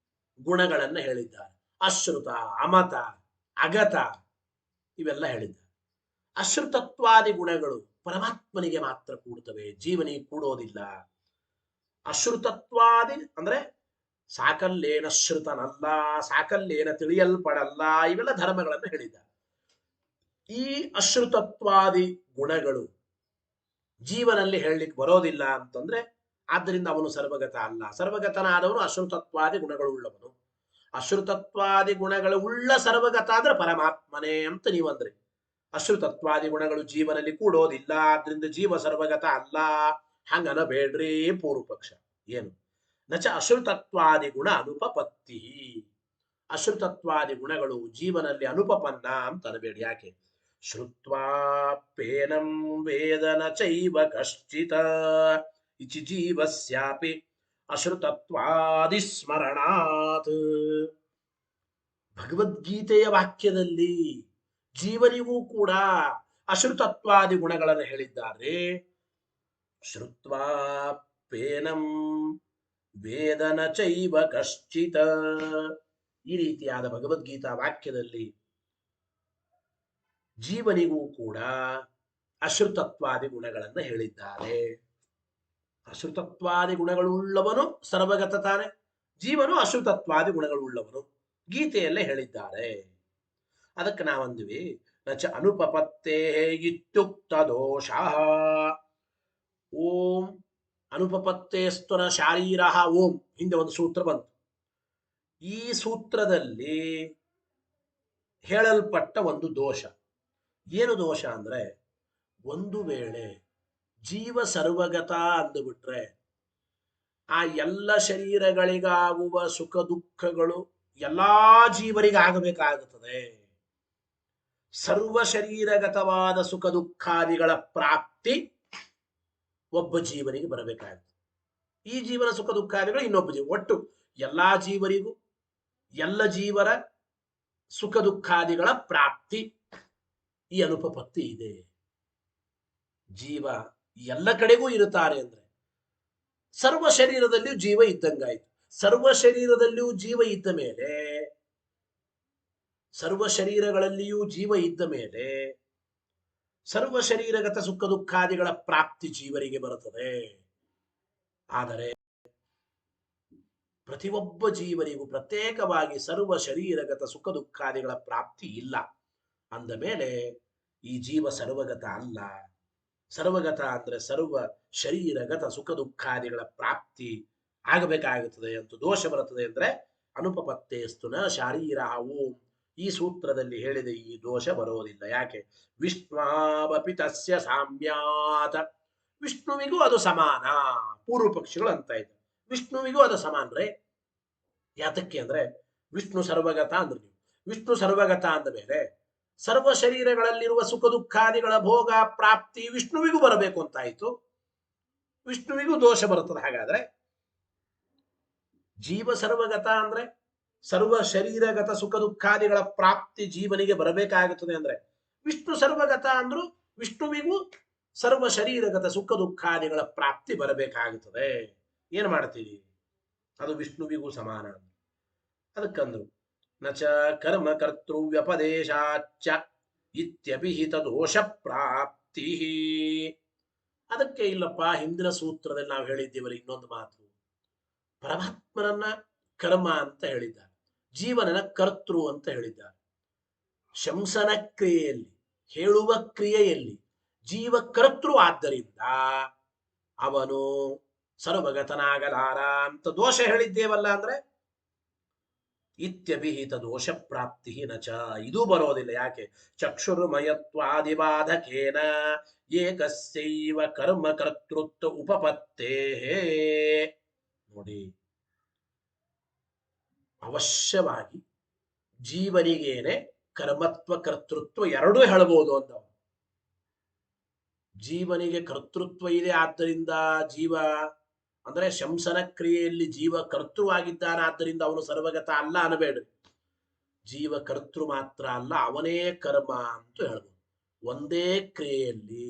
A: ಗುಣಗಳನ್ನ ಹೇಳಿದ್ದಾರೆ. ಅಶ್ರುತ, ಅಮತ, ಅಗತ ಇವೆಲ್ಲ ಹೇಳಿದ್ದಾರೆ. ಅಶ್ರುತತ್ವಾದಿ ಗುಣಗಳು ಪರಮಾತ್ಮನಿಗೆ ಮಾತ್ರ ಕೂಡುತ್ತವೆ, ಜೀವನಿಗೆ ಕೂಡೋದಿಲ್ಲ. ಅಶ್ರುತತ್ವಾದಿ ಅಂದ್ರೆ ಸಾಕಲ್ಲೇನ ಶ್ರುತನಲ್ಲ, ಸಾಕಲ್ಲೇನ ತಿಳಿಯಲ್ಪಡಲ್ಲ, ಇವೆಲ್ಲ ಧರ್ಮಗಳನ್ನು ಹೇಳಿದ್ದಾರೆ. ಈ ಅಶ್ರುತತ್ವಾದಿ ಗುಣಗಳು ಜೀವನಲ್ಲಿ ಹೇಳಲಿಕ್ಕೆ ಬರೋದಿಲ್ಲ ಅಂತಂದ್ರೆ ಆದ್ದರಿಂದ ಅವನು ಸರ್ವಗತ ಅಲ್ಲ. ಸರ್ವಗತನಾದವನು ಅಶ್ರುತತ್ವಾದಿ ಗುಣಗಳುಳ್ಳವನು. ಅಶ್ರುತತ್ವಾದಿ ಗುಣಗಳು ಉಳ್ಳ ಸರ್ವಗತ ಅಂದ್ರೆ ಪರಮಾತ್ಮನೇ ಅಂತ ನೀವಂದ್ರಿ. ಅಶ್ರುತತ್ವಾದಿ ಗುಣಗಳು ಜೀವನಲ್ಲಿ ಕೂಡೋದಿಲ್ಲ, ಆದ್ರಿಂದ ಜೀವ ಸರ್ವಗತ ಅಲ್ಲ, ಹಂಗನಬೇಡ್ರಿ. ಪೂರ್ವ ಪಕ್ಷ ಏನು? ನಚ ಅಶ್ರುತತ್ವಾದಿ ಗುಣ ಅನುಪಪತ್ತಿ. ಅಶ್ರುತತ್ವಾದಿ ಗುಣಗಳು ಜೀವನಲ್ಲಿ ಅನುಪಪನ್ನ ಅಂತ ಅನಬೇಡಿ. ಯಾಕೆ? ಶ್ರುತ್ವಾಪೇನಂ ವೇದನ ಚೈವ ಕಶ್ಚಿತ ಇಚಿ ಜೀವಸ್ಯಾಪಿ ಅಶ್ರುತತ್ವಾದಿ ಸ್ಮರಣಾತ್. ಭಗವದ್ಗೀತೆಯ ವಾಕ್ಯದಲ್ಲಿ ಜೀವನಿಗೂ ಕೂಡ ಅಶ್ರುತತ್ವಾದಿ ಗುಣಗಳನ್ನು ಹೇಳಿದ್ದಾರೆ. ಶ್ರುತ್ವಾಪೇನಂ ವೇದನ ಚೈವ ಕಶ್ಚಿತ, ಈ ರೀತಿಯಾದ ಭಗವದ್ಗೀತಾ ವಾಕ್ಯದಲ್ಲಿ ಜೀವನಿಗೂ ಕೂಡ ಅಶ್ರುತತ್ವಾದಿ ಗುಣಗಳನ್ನು ಹೇಳಿದ್ದಾರೆ. ಅಶ್ರುತತ್ವಾದಿ ಗುಣಗಳುಳ್ಳವನು ಸರ್ವಗತ ತಾನೆ, ಜೀವನು ಅಶ್ರುತತ್ವಾದಿ ಗುಣಗಳುಳ್ಳವನು, ಗೀತೆಯಲ್ಲೇ ಹೇಳಿದ್ದಾರೆ. ಅದಕ್ಕೆ ನಾವಂದ್ವಿ ನಚ ಅನುಪಪತ್ತೇ ಇತ್ಯುಕ್ತ ದೋಷ. ಓಂ ಅನುಪಪತ್ತೇಸ್ತನ ಶಾರೀರ ಓಂ ಹಿಂದೆ ಒಂದು ಸೂತ್ರ ಬಂತು. ಈ ಸೂತ್ರದಲ್ಲಿ ಹೇಳಲ್ಪಟ್ಟ ಒಂದು ದೋಷ. ಏನು ದೋಷ ಅಂದ್ರೆ, ಒಂದು ವೇಳೆ ಜೀವ ಸರ್ವಗತ ಅಂದುಬಿಟ್ರೆ ಆ ಎಲ್ಲ ಶರೀರಗಳಿಗಾಗುವ ಸುಖ ದುಃಖಗಳು ಎಲ್ಲಾ ಜೀವರಿಗಾಗಬೇಕಾಗುತ್ತದೆ. ಸರ್ವ ಶರೀರಗತವಾದ ಸುಖ ದುಃಖಾದಿಗಳ ಪ್ರಾಪ್ತಿ ಒಬ್ಬ ಜೀವನಿಗೆ ಬರಬೇಕಾಗುತ್ತೆ. ಈ ಜೀವನ ಸುಖ ದುಃಖಾದಿಗಳು ಇನ್ನೊಬ್ಬ ಜೀವ, ಒಟ್ಟು ಎಲ್ಲಾ ಜೀವರಿಗೂ ಎಲ್ಲ ಜೀವರ ಸುಖ ದುಃಖಾದಿಗಳ ಪ್ರಾಪ್ತಿ ಈ ಅನುಪಪತ್ತಿ ಇದೆ. ಜೀವ ಎಲ್ಲ ಕಡೆಗೂ ಇರುತ್ತಾರೆ ಅಂದ್ರೆ ಸರ್ವ ಶರೀರದಲ್ಲಿಯೂ ಜೀವ ಇದ್ದಂಗಾಯ್ತು. ಸರ್ವ ಶರೀರದಲ್ಲಿಯೂ ಜೀವ ಇದ್ದ ಮೇಲೆ, ಸರ್ವ ಶರೀರಗಳಲ್ಲಿಯೂ ಜೀವ ಇದ್ದ ಮೇಲೆ ಸರ್ವ ಶರೀರಗತ ಸುಖ ದುಃಖಾದಿಗಳ ಪ್ರಾಪ್ತಿ ಜೀವರಿಗೆ ಬರುತ್ತದೆ. ಆದರೆ ಪ್ರತಿಯೊಬ್ಬ ಜೀವನಿಗೂ ಪ್ರತ್ಯೇಕವಾಗಿ ಸರ್ವ ಶರೀರಗತ ಸುಖ ದುಃಖಾದಿಗಳ ಪ್ರಾಪ್ತಿ ಇಲ್ಲ. ಅಂದ ಮೇಲೆ ಈ ಜೀವ ಸರ್ವಗತ ಅಲ್ಲ. ಸರ್ವಗತ ಅಂದ್ರೆ ಸರ್ವ ಶರೀರಗತ ಸುಖ ದುಃಖಾದಿಗಳ ಪ್ರಾಪ್ತಿ ಆಗಬೇಕಾಗುತ್ತದೆ ಅಂತ ದೋಷ ಬರುತ್ತದೆ ಅಂದ್ರೆ ಅನುಪಪತ್ತೇಸ್ತುನ ಶಾರೀರ ಓಂ ಈ ಸೂತ್ರದಲ್ಲಿ ಹೇಳಿದ ಈ ದೋಷ ಬರೋದಿಲ್ಲ. ಯಾಕೆ? ವಿಷ್ಣುವಪಿ ತಸ್ಯ ಸಾಮ್ಯಾತ್, ವಿಷ್ಣುವಿಗೂ ಅದು ಸಮಾನ. ಪೂರ್ವ ಪಕ್ಷಿಗಳು ಅಂತ ಇದ್ದ ವಿಷ್ಣುವಿಗೂ ಅದು ಸಮಾನ್ರೆ. ಯಾತಕ್ಕೆ ಅಂದ್ರೆ ವಿಷ್ಣು ಸರ್ವಗತ ಅಂದ್ರೆ ನೀವು ವಿಷ್ಣು ಸರ್ವಗತ ಅಂದ ಮೇಲೆ ಸರ್ವ ಶರೀರಗಳಲ್ಲಿರುವ ಸುಖ ದುಃಖಾದಿಗಳ ಭೋಗ ಪ್ರಾಪ್ತಿ ವಿಷ್ಣುವಿಗೂ ಬರಬೇಕು ಅಂತಾಯಿತು. ವಿಷ್ಣುವಿಗೂ ದೋಷ ಬರುತ್ತದೆ. ಹಾಗಾದ್ರೆ ಜೀವ ಸರ್ವಗತ ಅಂದ್ರೆ ಸರ್ವ ಶರೀರಗತ ಸುಖ ದುಃಖಾದಿಗಳ ಪ್ರಾಪ್ತಿ ಜೀವನಿಗೆ ಬರಬೇಕಾಗುತ್ತದೆ. ಅಂದ್ರೆ ವಿಷ್ಣು ಸರ್ವಗತ ಅಂದ್ರು ವಿಷ್ಣುವಿಗೂ ಸರ್ವ ಶರೀರಗತ ಸುಖ ದುಃಖಾದಿಗಳ ಪ್ರಾಪ್ತಿ ಬರಬೇಕಾಗುತ್ತದೆ. ಏನ್ ಮಾಡ್ತೀವಿ? ಅದು ವಿಷ್ಣುವಿಗೂ ಸಮಾನ. ಅದಕ್ಕಂದ್ರು ನಚ ಕರ್ಮ ಕರ್ತೃವ್ಯಪದೇಶಾಚ ಇತ್ಯಭಿಹಿತ ದೋಷ ಪ್ರಾಪ್ತಿ. ಅದಕ್ಕೆ ಇಲ್ಲಪ್ಪ, ಹಿಂದಿನ ಸೂತ್ರದಲ್ಲಿ ನಾವು ಹೇಳಿದ್ದೀವಲ್ಲ ಇನ್ನೊಂದು ಮಾತು, ಪರಮಾತ್ಮನನ್ನ ಕರ್ಮ ಅಂತ ಹೇಳಿದ್ದಾರೆ, ಜೀವನನ ಕರ್ತೃ ಅಂತ ಹೇಳಿದ್ದಾರೆ. ಶಂಸನ ಕ್ರಿಯೆಯಲ್ಲಿ, ಹೇಳುವ ಕ್ರಿಯೆಯಲ್ಲಿ ಜೀವ ಕರ್ತೃ ಆದ್ದರಿಂದ ಅವನು ಸರ್ವಗತನಾಗಲಾರ ಅಂತ ದೋಷ ಹೇಳಿದ್ದೇವಲ್ಲ. ಅಂದ್ರೆ ಇತ್ಯಭಿಹಿತ ದೋಷ ಪ್ರಾಪ್ತಿ ನಚ, ಇದು ಬರೋದಿಲ್ಲ. ಯಾಕೆ? ಚಕ್ಷುರ್ಮಯತ್ವಾದಿಬಾಧಕೇನ ಏಕಸ್ಯೈವ ಕರ್ಮ ಕರ್ತೃತ್ವ ಉಪಪತ್ತೇ. ನೋಡಿ, ಅವಶ್ಯವಾಗಿ ಜೀವನಿಗೇನೆ ಕರ್ಮತ್ವ ಕರ್ತೃತ್ವ ಎರಡೂ ಹೇಳಬಹುದು ಅಂತ. ಜೀವನಿಗೆ ಕರ್ತೃತ್ವ ಇದೆ, ಆದ್ದರಿಂದ ಜೀವ ಅಂದ್ರೆ ಶಂಸನ ಕ್ರಿಯೆಯಲ್ಲಿ ಜೀವ ಕರ್ತೃವಾಗಿದ್ದಾನೆ, ಆದ್ದರಿಂದ ಅವನು ಸರ್ವಗತ ಅಲ್ಲ ಅನ್ನಬೇಡ್ರಿ. ಜೀವ ಕರ್ತೃ ಮಾತ್ರ ಅಲ್ಲ, ಅವನೇ ಕರ್ಮ ಅಂತ ಹೇಳ್ಬೋದು. ಒಂದೇ ಕ್ರಿಯೆಯಲ್ಲಿ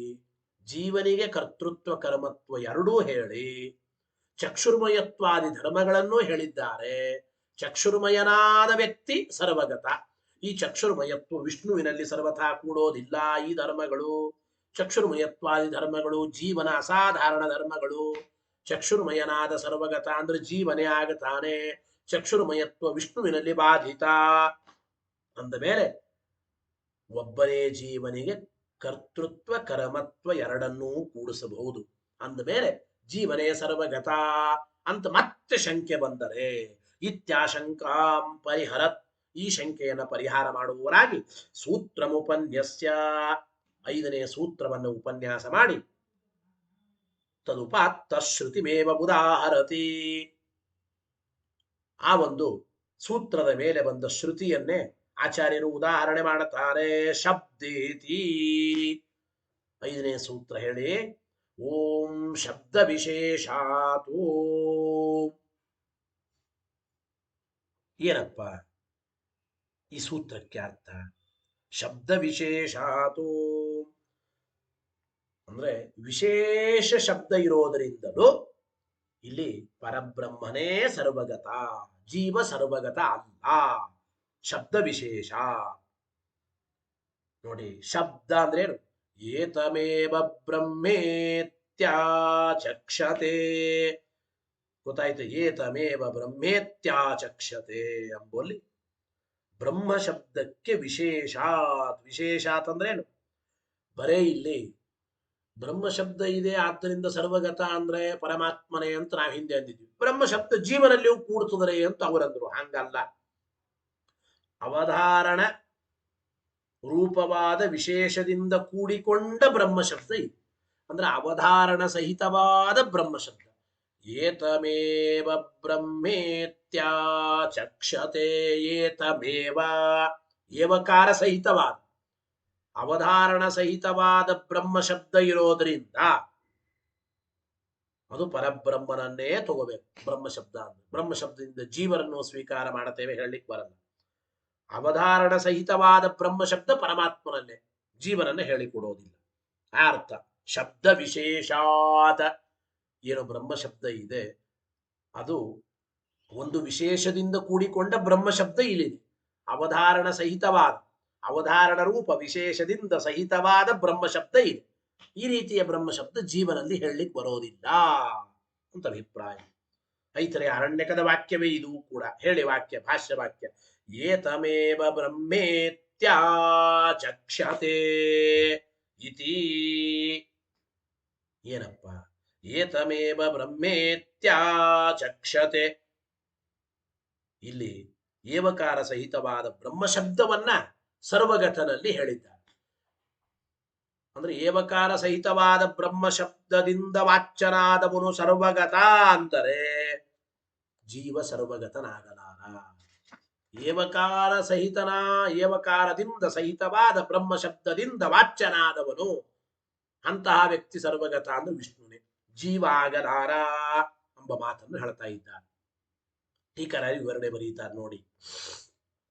A: ಜೀವನಿಗೆ ಕರ್ತೃತ್ವ ಕರ್ಮತ್ವ ಎರಡೂ ಹೇಳಿ ಚಕ್ಷುರ್ಮಯತ್ವಾದಿ ಧರ್ಮಗಳನ್ನು ಹೇಳಿದ್ದಾರೆ. ಚಕ್ಷುರ್ಮಯನಾದ ವ್ಯಕ್ತಿ ಸರ್ವಗತ. ಈ ಚಕ್ಷುರ್ಮಯತ್ವ ವಿಷ್ಣುವಿನಲ್ಲಿ ಸರ್ವಥಾ ಕೂಡೋದಿಲ್ಲ. ಈ ಧರ್ಮಗಳು ಚಕ್ಷುರ್ಮಯತ್ವಾದಿ ಧರ್ಮಗಳು ಜೀವನ ಅಸಾಧಾರಣ ಧರ್ಮಗಳು. ಚಕ್ಷುರ್ಮಯನಾದ ಸರ್ವಗತ ಅಂದ್ರೆ ಜೀವನೇ ಆಗತಾನೆ. ಚಕ್ಷುರ್ಮಯತ್ವ ವಿಷ್ಣುವಿನಲ್ಲಿ ಬಾಧಿತ ಅಂದ ಮೇಲೆ ಒಬ್ಬನೇ ಜೀವನಿಗೆ ಕರ್ತೃತ್ವ ಕರ್ಮತ್ವ ಎರಡನ್ನೂ ಕೂಡಿಸಬಹುದು. ಅಂದ ಮೇಲೆ ಜೀವನೇ ಸರ್ವಗತ ಅಂತ ಮತ್ತೆ ಶಂಕೆ ಬಂದರೆ ಇತ್ಯಾಶಂಕಾಂ ಪರಿಹರತ್, ಈ ಶಂಕೆಯನ್ನು ಪರಿಹಾರ ಮಾಡುವವರಾಗಿ ಸೂತ್ರಮುಪನ್ಯಸ್ಯ, 5ನೇ ಸೂತ್ರವನ್ನು ಉಪನ್ಯಾಸ ಮಾಡಿ ತದುಪಾತ್ತ ಶ್ರುತಿಮೇವ ಉದಾಹರತಿ, ಆ ಒಂದು ಸೂತ್ರದ ಮೇಲೆ ಬಂದ ಶ್ರುತಿಯನ್ನೇ ಆಚಾರ್ಯರು ಉದಾಹರಣೆ ಮಾಡುತ್ತಾರೆ. ಶಬ್ದೇತಿ 5ನೇ ಸೂತ್ರ ಹೇಳಿ, ಓಂ ಶಬ್ದ ವಿಶೇಷಾತು. ಏನಪ್ಪ ಈ ಸೂತ್ರಕ್ಕೆ ಅರ್ಥ? ಶಬ್ದ ವಿಶೇಷಾತು ಅಂದ್ರೆ ವಿಶೇಷ ಶಬ್ದ ಇರೋದರಿಂದಲೂ ಇಲ್ಲಿ ಪರಬ್ರಹ್ಮನೇ ಸರ್ವಗತ, ಜೀವ ಸರ್ವಗತ ಅಲ್ಲ. ಶಬ್ದ ವಿಶೇಷ ನೋಡಿ. ಶಬ್ದ ಅಂದ್ರೆ ಏನು? ಏತಮೇವ ಬ್ರಹ್ಮೇತ್ಯಾಚಕ್ಷತೆ. ಗೊತ್ತಾಯ್ತು? ಏತಮೇವ ಬ್ರಹ್ಮೇತ್ಯಾಚಕ್ಷತೆ ಎಂಬಲ್ಲಿ ಬ್ರಹ್ಮ ಶಬ್ದಕ್ಕೆ ವಿಶೇಷಾತ್. ವಿಶೇಷಾತ್ ಅಂದ್ರೆ ಏನು? ಬರೇ ಇಲ್ಲಿ ಬ್ರಹ್ಮ ಶಬ್ದ ಇದೆ ಆದ್ದರಿಂದ ಸರ್ವಗತ ಅಂದ್ರೆ ಪರಮಾತ್ಮನೇ ಅಂತ ನಾವು ಹಿಂದೆ ಅಂದಿದ್ವಿ. ಬ್ರಹ್ಮ ಶಬ್ದ ಜೀವನಲ್ಲಿಯೂ ಕೂಡ್ತದರೆ ಅಂತ ಅವರಂದ್ರು. ಹಂಗಲ್ಲ. ಅವಧಾರಣ ರೂಪವಾದ ವಿಶೇಷದಿಂದ ಕೂಡಿಕೊಂಡ ಬ್ರಹ್ಮ ಶಬ್ದ ಇದೆ. ಅಂದ್ರೆ ಅವಧಾರಣ ಸಹಿತವಾದ ಬ್ರಹ್ಮ ಶಬ್ದ. ಏತಮೇವ ಬ್ರಹ್ಮೇತ್ಯಾಚಕ್ಷತೆ. ಏತಮೇವ ಏವಕಾರ ಸಹಿತವಾದ ಅವಧಾರಣ ಸಹಿತವಾದ ಬ್ರಹ್ಮ ಶಬ್ದ ಇರೋದ್ರಿಂದ ಅದು ಪರಬ್ರಹ್ಮನನ್ನೇ ತಗೋಬೇಕು. ಬ್ರಹ್ಮ ಶಬ್ದ ಅಂದ್ರೆ ಬ್ರಹ್ಮ ಶಬ್ದದಿಂದ ಜೀವರನ್ನು ಸ್ವೀಕಾರ ಮಾಡುತ್ತೇವೆ, ಹೇಳಲಿಕ್ಕೆ ಬರಲ್ಲ. ಅವಧಾರಣ ಸಹಿತವಾದ ಬ್ರಹ್ಮ ಶಬ್ದ ಪರಮಾತ್ಮನನ್ನೇ, ಜೀವನನ್ನೇ ಹೇಳಿಕೊಡೋದಿಲ್ಲ. ಆ ಅರ್ಥ ಶಬ್ದ ವಿಶೇಷಾದ. ಏನು ಬ್ರಹ್ಮ ಶಬ್ದ ಇದೆ ಅದು ಒಂದು ವಿಶೇಷದಿಂದ ಕೂಡಿಕೊಂಡ ಬ್ರಹ್ಮ ಶಬ್ದ ಇಲ್ಲಿದೆ. ಅವಧಾರಣ ಸಹಿತವಾದ, ಅವಧಾರಣ ರೂಪ ವಿಶೇಷದಿಂದ ಸಹಿತವಾದ ಬ್ರಹ್ಮ ಶಬ್ದ ಇದೆ. ಈ ರೀತಿಯ ಬ್ರಹ್ಮ ಶಬ್ದ ಜೀವನಲ್ಲಿ ಹೇಳಲಿಕ್ಕೆ ಬರೋದಿಲ್ಲ ಅಂತ ಅಭಿಪ್ರಾಯ. ಐತರೆ ಅರಣ್ಯಕದ ವಾಕ್ಯವೇ ಇದು ಕೂಡ. ಹೇಳಿ ವಾಕ್ಯ, ಭಾಷ್ಯ ವಾಕ್ಯ. ಏತಮೇವ ಬ್ರಹ್ಮೇತ್ಯಾಚಕ್ಷತೆ ಇತಿ. ಏನಪ್ಪ? ಏತಮೇವ ಬ್ರಹ್ಮೇತ್ಯಾಚಕ್ಷತೆ. ಇಲ್ಲಿ ಏವಕಾರ ಸಹಿತವಾದ ಬ್ರಹ್ಮಶಬ್ದವನ್ನ ಸರ್ವಗತನಲ್ಲಿ ಹೇಳಿದ್ದಾರೆ. ಅಂದ್ರೆ ಏವಕಾರ ಸಹಿತವಾದ ಬ್ರಹ್ಮಶಬ್ದದಿಂದ ವಾಚ್ಯನಾದವನು ಸರ್ವಗತ ಅಂದರೆ ಜೀವ ಸರ್ವಗತನಾಗಲಾರ. ಏವಕಾರ ಸಹಿತನ, ಏವಕಾರದಿಂದ ಸಹಿತವಾದ ಬ್ರಹ್ಮಶಬ್ದದಿಂದ ವಾಚ್ಯನಾದವನು ಅಂತಹ ವ್ಯಕ್ತಿ ಸರ್ವಗತ ಅಂದ್ರೆ ವಿಷ್ಣುನೇ, ಜೀವ ಆಗಲಾರ ಎಂಬ ಮಾತನ್ನು ಹೇಳ್ತಾ ಇದ್ದಾರೆ. ಟೀಕರ ವಿವರಣೆ ಬರೀತಾರೆ ನೋಡಿ.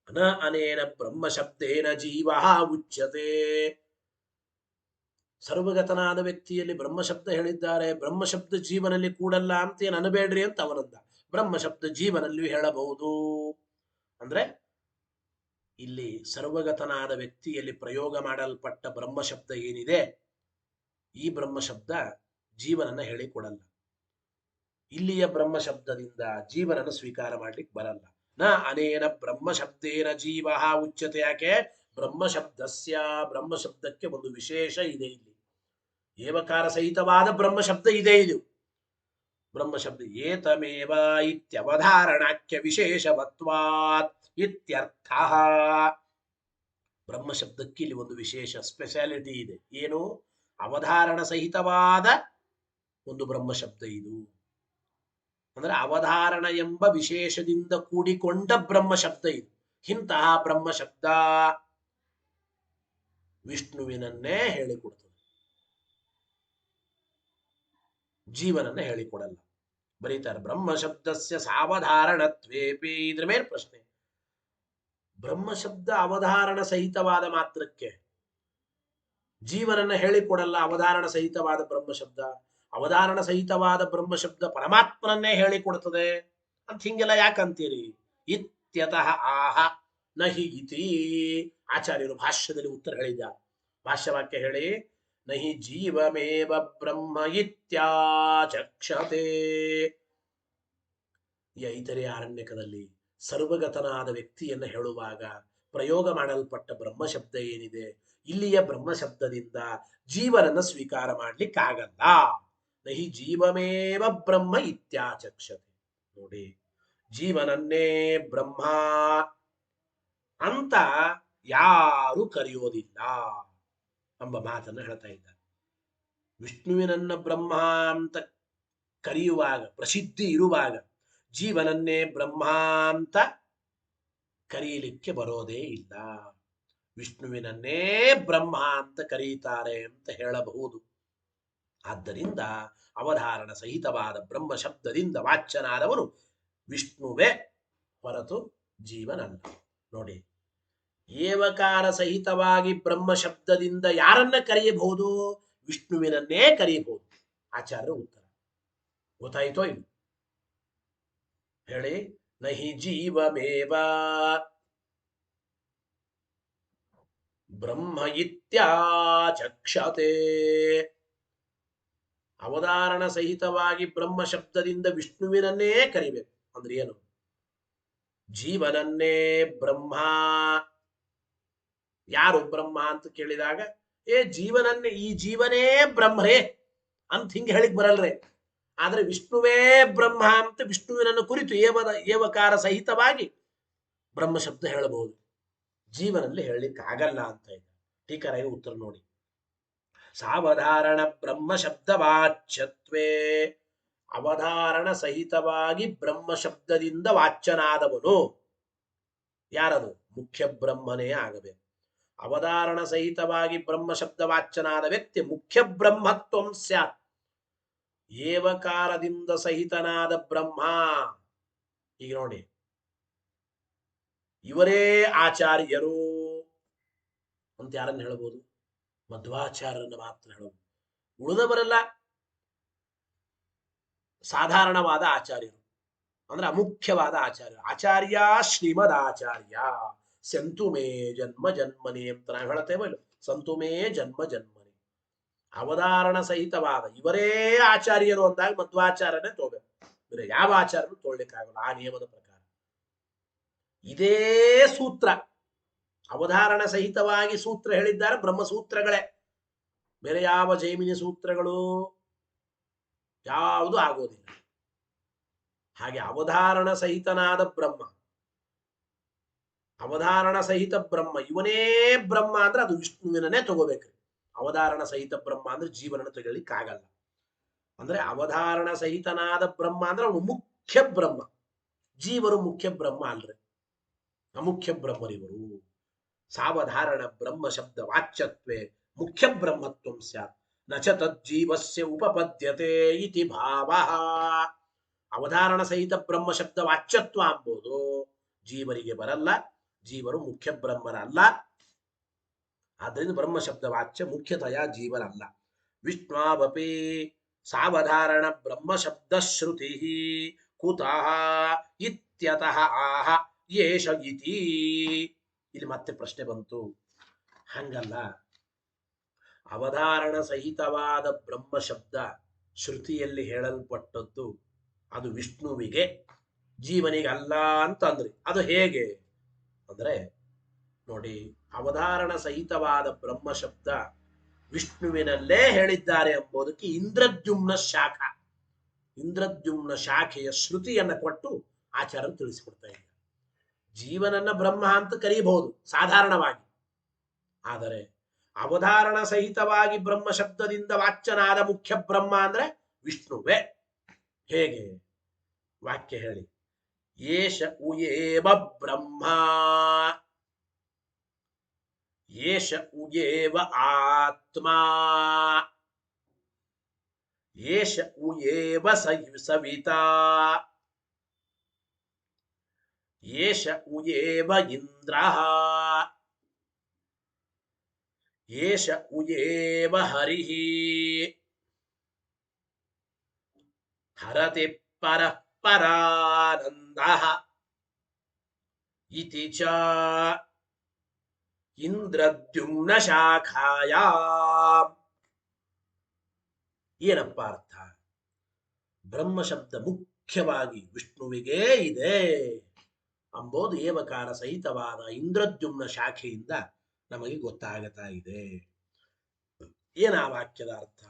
A: ನ ಅನೇನ ಬ್ರಹ್ಮಶಬ್ದೇನ ಜೀವ ಉಚ್ಯತೆ. ಸರ್ವಗತನಾದ ವ್ಯಕ್ತಿಯಲ್ಲಿ ಬ್ರಹ್ಮಶಬ್ದ ಹೇಳಿದ್ದಾರೆ. ಬ್ರಹ್ಮಶಬ್ದ ಜೀವನಲ್ಲಿ ಕೂಡಲ್ಲ ಅಂತ ಏನು ಅನಬೇಡ್ರಿ ಅಂತ ಅವನಂದ. ಬ್ರಹ್ಮಶಬ್ದ ಜೀವನಲ್ಲಿಯೂ ಹೇಳಬಹುದು. ಅಂದ್ರೆ ಇಲ್ಲಿ ಸರ್ವಗತನಾದ ವ್ಯಕ್ತಿಯಲ್ಲಿ ಪ್ರಯೋಗ ಮಾಡಲ್ಪಟ್ಟ ಬ್ರಹ್ಮಶಬ್ದ ಏನಿದೆ, ಈ ಬ್ರಹ್ಮಶಬ್ದ ಜೀವನನ್ನ ಹೇಳಿಕೊಡಲ್ಲ. ಇಲ್ಲಿಯ ಬ್ರಹ್ಮಶಬ್ದದಿಂದ ಜೀವನನ್ನು ಸ್ವೀಕಾರ ಮಾಡ್ಲಿಕ್ಕೆ ಬರಲ್ಲ. ನ ಅನೇನ ಬ್ರಹ್ಮಶಬ್ದೇನ ಜೀವ ಉಚ್ಯತೆ. ಯಾಕೆ? ಬ್ರಹ್ಮಶಬ್ದಸ್ಯ, ಬ್ರಹ್ಮಶಬ್ದಕ್ಕೆ ಒಂದು ವಿಶೇಷ ಇದೆ. ಇಲ್ಲಿ ಏವಕಾರ ಸಹಿತವಾದ ಬ್ರಹ್ಮಶಬ್ದ ಇದೆ. ಇದು ಬ್ರಹ್ಮಶಬ್ದ ಏತಮೇವ ಇತ್ಯವಧಾರಣಾಖ್ಯ ವಿಶೇಷವತ್ವಾತ್ ಇತ್ಯರ್ಥ. ಬ್ರಹ್ಮಶಬ್ದಕ್ಕೆ ಇಲ್ಲಿ ಒಂದು ವಿಶೇಷ ಸ್ಪೆಷಾಲಿಟಿ ಇದೆ. ಏನು? ಅವಧಾರಣ ಸಹಿತವಾದ ಒಂದು ಬ್ರಹ್ಮಶಬ್ದ ಇದು. ಅಂದ್ರೆ ಅವಧಾರಣ ಎಂಬ ವಿಶೇಷದಿಂದ ಕೂಡಿಕೊಂಡ ಬ್ರಹ್ಮಶಬ್ದ ಇದು. ಇಂತಹ ಬ್ರಹ್ಮಶಬ್ದ ವಿಷ್ಣುವಿನನ್ನೇ ಹೇಳಿಕೊಡ್ತದೆ, ಜೀವನನ್ನ ಹೇಳಿಕೊಡಲ್ಲ. ಬರೀತಾರೆ ಬ್ರಹ್ಮಶಬ್ದಸ್ಯ ಸಾವಧಾರಣತ್ವೇಪಿ. ಇದ್ರ ಮೇಲೆ ಪ್ರಶ್ನೆ. ಬ್ರಹ್ಮಶಬ್ದ ಅವಧಾರಣ ಸಹಿತವಾದ ಮಾತ್ರಕ್ಕೆ ಜೀವನನ್ನ ಹೇಳಿಕೊಡಲ್ಲ. ಅವಧಾರಣ ಸಹಿತವಾದ ಬ್ರಹ್ಮಶಬ್ದ, ಅವಧಾರಣ ಸಹಿತವಾದ ಬ್ರಹ್ಮಶಬ್ದ ಪರಮಾತ್ಮನನ್ನೇ ಹೇಳಿಕೊಡ್ತದೆ ಅಂತ ಹಿಂಗೆಲ್ಲ ಯಾಕಂತೀರಿ? ಇತ್ಯತಃ ಆಹ ನಹಿ ಇತಿ. ಆಚಾರ್ಯರು ಭಾಷ್ಯದಲ್ಲಿ ಉತ್ತರ ಹೇಳಿದ್ದಾರೆ. ಭಾಷ್ಯವಾಕ್ಯ ಹೇಳಿ. ನಹಿ ಜೀವಮೇವ ಬ್ರಹ್ಮ ಇತ್ಯಾಚಕ್ಷತೆ. ಈ ಐತರೆಯ ಆರಣ್ಯಕದಲ್ಲಿ ಸರ್ವಗತನಾದ ವ್ಯಕ್ತಿಯನ್ನು ಹೇಳುವಾಗ ಪ್ರಯೋಗ ಮಾಡಲ್ಪಟ್ಟ ಬ್ರಹ್ಮಶಬ್ದ ಏನಿದೆ, ಇಲ್ಲಿಯ ಬ್ರಹ್ಮಶಬ್ದದಿಂದ ಜೀವನನ್ನ ಸ್ವೀಕಾರ ಮಾಡ್ಲಿಕ್ಕಾಗಲ್ಲ. ನಹಿ ಜೀವಮೇವ ಬ್ರಹ್ಮ ಇತ್ಯಾಚಕ್ಷತೆ. ನೋಡಿ, ಜೀವನನ್ನೇ ಬ್ರಹ್ಮ ಅಂತ ಯಾರು ಕರೆಯೋದಿಲ್ಲ ಎಂಬ ಮಾತನ್ನು ಹೇಳ್ತಾ ಇದ್ದಾರೆ. ವಿಷ್ಣುವಿನನ್ನ ಬ್ರಹ್ಮ ಅಂತ ಕರೆಯುವಾಗ, ಪ್ರಸಿದ್ಧಿ ಇರುವಾಗ, ಜೀವನನ್ನೇ ಬ್ರಹ್ಮ ಅಂತ ಕರೀಲಿಕ್ಕೆ ಬರೋದೇ ಇಲ್ಲ. ವಿಷ್ಣುವಿನನ್ನೇ ಬ್ರಹ್ಮ ಅಂತ ಕರೀತಾರೆ ಅಂತ ಹೇಳಬಹುದು. ಆದ್ದರಿಂದ ಅವಧಾರಣ ಸಹಿತವಾದ ಬ್ರಹ್ಮ ಶಬ್ದದಿಂದ ವಾಚ್ಯನಾದವನು ವಿಷ್ಣುವೇ ಹೊರತು ಜೀವನಲ್ಲ. ನೋಡಿ, ಏವಕಾರ ಸಹಿತವಾಗಿ ಬ್ರಹ್ಮ ಶಬ್ದದಿಂದ ಯಾರನ್ನ ಕರೆಯಬಹುದು? ವಿಷ್ಣುವಿನನ್ನೇ ಕರೆಯಬಹುದು. ಆಚಾರ್ಯ ಉತ್ತರ ಗೊತ್ತಾಯಿತೋ ಇಲ್ಲ? ಹೇಳಿ. ನಹಿ ಜೀವಮೇವ ಬ್ರಹ್ಮ ಇತ್ಯಾಚಕ್ಷತೆ. ಅವಧಾರಣ ಸಹಿತವಾಗಿ ಬ್ರಹ್ಮ ಶಬ್ದದಿಂದ ವಿಷ್ಣುವಿನನ್ನೇ ಕರಿಬೇಕು. ಅಂದ್ರೆ ಏನು? ಜೀವನನ್ನೇ ಬ್ರಹ್ಮ. ಯಾರು ಬ್ರಹ್ಮ ಅಂತ ಕೇಳಿದಾಗ, ಜೀವನನ್ನೇ, ಈ ಜೀವನೇ ಬ್ರಹ್ಮರೇ ಅಂತ ಹಿಂಗೆ ಹೇಳಿಕ್ ಬರಲ್ರೇ. ಆದ್ರೆ ವಿಷ್ಣುವೇ ಬ್ರಹ್ಮ ಅಂತ ವಿಷ್ಣುವಿನನ್ನು ಕುರಿತು ಏವಕಾರ ಸಹಿತವಾಗಿ ಬ್ರಹ್ಮ ಶಬ್ದ ಹೇಳಬಹುದು. ಜೀವನಲ್ಲಿ ಹೇಳಲಿಕ್ಕೆ ಆಗಲ್ಲ ಅಂತ ಇದೆ. ಟೀಕರಾಯ ಉತ್ತರ ನೋಡಿ. ಸಾವಧಾರಣ ಬ್ರಹ್ಮ ಶಬ್ದ ವಾಚ್ಯತ್ವೇ. ಅವಧಾರಣ ಸಹಿತವಾಗಿ ಬ್ರಹ್ಮ ಶಬ್ದದಿಂದ ವಾಚ್ಯನಾದವನು ಯಾರದು? ಮುಖ್ಯ ಬ್ರಹ್ಮನೇ ಆಗಬೇಕು. ಅವಧಾರಣ ಸಹಿತವಾಗಿ ಬ್ರಹ್ಮ ಶಬ್ದ ವಾಚ್ಯನಾದ ವ್ಯಕ್ತಿ ಮುಖ್ಯ ಬ್ರಹ್ಮತ್ವಂ ಸ್ಯಾತ್. ಏವಕಾರದಿಂದ ಸಹಿತನಾದ ಬ್ರಹ್ಮ. ಈಗ ನೋಡಿ, ಇವರೇ ಆಚಾರ್ಯರು ಅಂತ ಯಾರನ್ನು ಹೇಳಬಹುದು? ಮಧ್ವಾಚಾರ್ಯರನ್ನು ಮಾತ್ರ ಹೇಳಬಹುದು. ಉಳಿದವರೆಲ್ಲ ಸಾಧಾರಣವಾದ ಆಚಾರ್ಯರು, ಅಂದ್ರೆ ಅಮುಖ್ಯವಾದ ಆಚಾರ್ಯರು. ಆಚಾರ್ಯ ಶ್ರೀಮದ್ ಆಚಾರ್ಯ ಸಂತು ಮೇ ಜನ್ಮ ಜನ್ಮನಿ ಅಂತ ನಾವು ಹೇಳ್ತೇವಲ್ಲ, ಸಂತು ಮೇ ಜನ್ಮ ಜನ್ಮನಿ. ಅವಧಾರಣ ಸಹಿತವಾದ ಇವರೇ ಆಚಾರ್ಯರು ಅಂದಾಗ ಮಧ್ವಾಚಾರ್ಯನೇ ತೋಬೇಕು, ಬೇರೆ ಯಾವ ಆಚಾರ್ಯನು ತೋಳ್ಲಿಕ್ಕಾಗಲ್ಲ ಆ ನಿಯಮದ ಪ್ರಕಾರ. ಇದೇ ಸೂತ್ರ ಅವಧಾರಣ ಸಹಿತವಾಗಿ ಸೂತ್ರ ಹೇಳಿದ್ದಾರೆ ಬ್ರಹ್ಮಸೂತ್ರಗಳೇ, ಬೇರೆ ಯಾವ ಜೈಮಿನಿ ಸೂತ್ರಗಳು ಯಾವುದು ಆಗೋದಿಲ್ಲ. ಹಾಗೆ ಅವಧಾರಣ ಸಹಿತನಾದ ಬ್ರಹ್ಮ, ಅವಧಾರಣ ಸಹಿತ ಬ್ರಹ್ಮ ಇವನೇ ಬ್ರಹ್ಮ ಅಂದ್ರೆ ಅದು ವಿಷ್ಣುವಿನನ್ನೇ ತಗೋಬೇಕ್ರಿ. ಅವಧಾರಣ ಸಹಿತ ಬ್ರಹ್ಮ ಅಂದ್ರೆ ಜೀವನನ ತೆಗೊಳ್ಳಿಕ್ಕಾಗಲ್ಲ. ಅಂದ್ರೆ ಅವಧಾರಣ ಸಹಿತನಾದ ಬ್ರಹ್ಮ ಅಂದ್ರೆ ಅವನು ಮುಖ್ಯ ಬ್ರಹ್ಮ, ಜೀವರು ಮುಖ್ಯ ಬ್ರಹ್ಮ ಅಲ್ರಿ, ಅಮುಖ್ಯ ಬ್ರಹ್ಮರಿವರು. ಸಾವಧಾರಣ ಬ್ರಹ್ಮ ಶಬ್ದ ವಾಚ್ಯತ್ವೇ ಮುಖ್ಯ ಬ್ರಹ್ಮತ್ವಂ ಸ್ಯಾತ್ ನ ಚ ತಜ್ಜೀವಸ್ಯ ಉಪಪದ್ಯತೆ ಇತಿ ಭಾವಃ. ಅವಧಾರಣ ಸಹಿತ ಬ್ರಹ್ಮ ಶಬ್ದ ವಾಚ್ಯತ್ವ ಅಂಬೋದು ಜೀವರಿಗೆ ಬರಲ್ಲ, ಜೀವರು ಮುಖ್ಯ ಬ್ರಹ್ಮರಲ್ಲ. ಆದ್ದರಿಂದ ಬ್ರಹ್ಮ ಶಬ್ದ ವಾಚ್ಯ ಮುಖ್ಯತಯ ಜೀವರಲ್ಲ. ವಿಷ್ಣಾವಪಿ ಸಾವಧಾರಣ ಬ್ರಹ್ಮ ಶಬ್ದ ಶ್ರುತಿ ಕುತಃ ಇತ್ಯತಃ ಆಹ ಯೇಷ ಇತಿ. ಇಲ್ಲಿ ಮತ್ತೆ ಪ್ರಶ್ನೆ ಬಂತು, ಹಂಗಲ್ಲ, ಅವಧಾರಣ ಸಹಿತವಾದ ಬ್ರಹ್ಮ ಶಬ್ದ ಶ್ರುತಿಯಲ್ಲಿ ಹೇಳಲ್ಪಟ್ಟದ್ದು ಅದು ವಿಷ್ಣುವಿಗೆ, ಜೀವನಿಗೆ ಅಲ್ಲ ಅಂತಂದ್ರಿ, ಅದು ಹೇಗೆ ಅಂದ್ರೆ ನೋಡಿ, ಅವಧಾರಣ ಸಹಿತವಾದ ಬ್ರಹ್ಮ ಶಬ್ದ ವಿಷ್ಣುವಿನಲ್ಲೇ ಹೇಳಿದ್ದಾರೆ ಎಂಬುದಕ್ಕೆ ಇಂದ್ರದ್ಯುಮ್ನ ಶಾಖ, ಇಂದ್ರದ್ಯುಮ್ನ ಶಾಖೆಯ ಶ್ರುತಿಯನ್ನ ಕೊಟ್ಟು ಆಚಾರ್ಯರು ತಿಳಿಸಿಕೊಡ್ತಾ ಇದ್ದಾರೆ. ಜೀವನನ್ನ ಬ್ರಹ್ಮ ಅಂತ ಕರೀಬಹುದು ಸಾಧಾರಣವಾಗಿ, ಆದರೆ ಅವಧಾರಣ ಸಹಿತವಾಗಿ ಬ್ರಹ್ಮ ಶಬ್ದದಿಂದ ವಾಚ್ಯನಾದ ಮುಖ್ಯ ಬ್ರಹ್ಮ ಅಂದ್ರೆ ವಿಷ್ಣುವೇ. ಹೇಗೆ ವಾಕ್ಯ ಹೇಳಿ. ಏಷ ಉಯೇವ ಬ್ರಹ್ಮ, ಏಷ ಉಯೇವ ಆತ್ಮ, ಏಷ ಉಯೇವ ಸವಿತಾ, ಏಷ ಉಯೇವ ಇಂದ್ರಃ, ಏಷ ಉಯೇವ ಹರಿಃ, ಹರತಿ ಪರಃ ಪರಾನಂದಃ ಇತಿ ಚ ಇಂದ್ರದ್ಯುಮ್ನ ಶಾಖಾಯಾಮ್. ಏನಪ್ಪ ಅರ್ಥ? ಬ್ರಹ್ಮ ಶಬ್ದ ಮುಖ್ಯವಾಗಿ ವಿಷ್ಣುವಿಗೆ ಇದೆ ಅಂಬೋದು ಏವಕಾರ ಸಹಿತವಾದ ಇಂದ್ರದ್ಯುಮ್ನ ಶಾಖೆಯಿಂದ ನಮಗೆ ಗೊತ್ತಾಗುತ್ತಾ ಇದೆ. ಏನ ವಾಕ್ಯದ ಅರ್ಥ?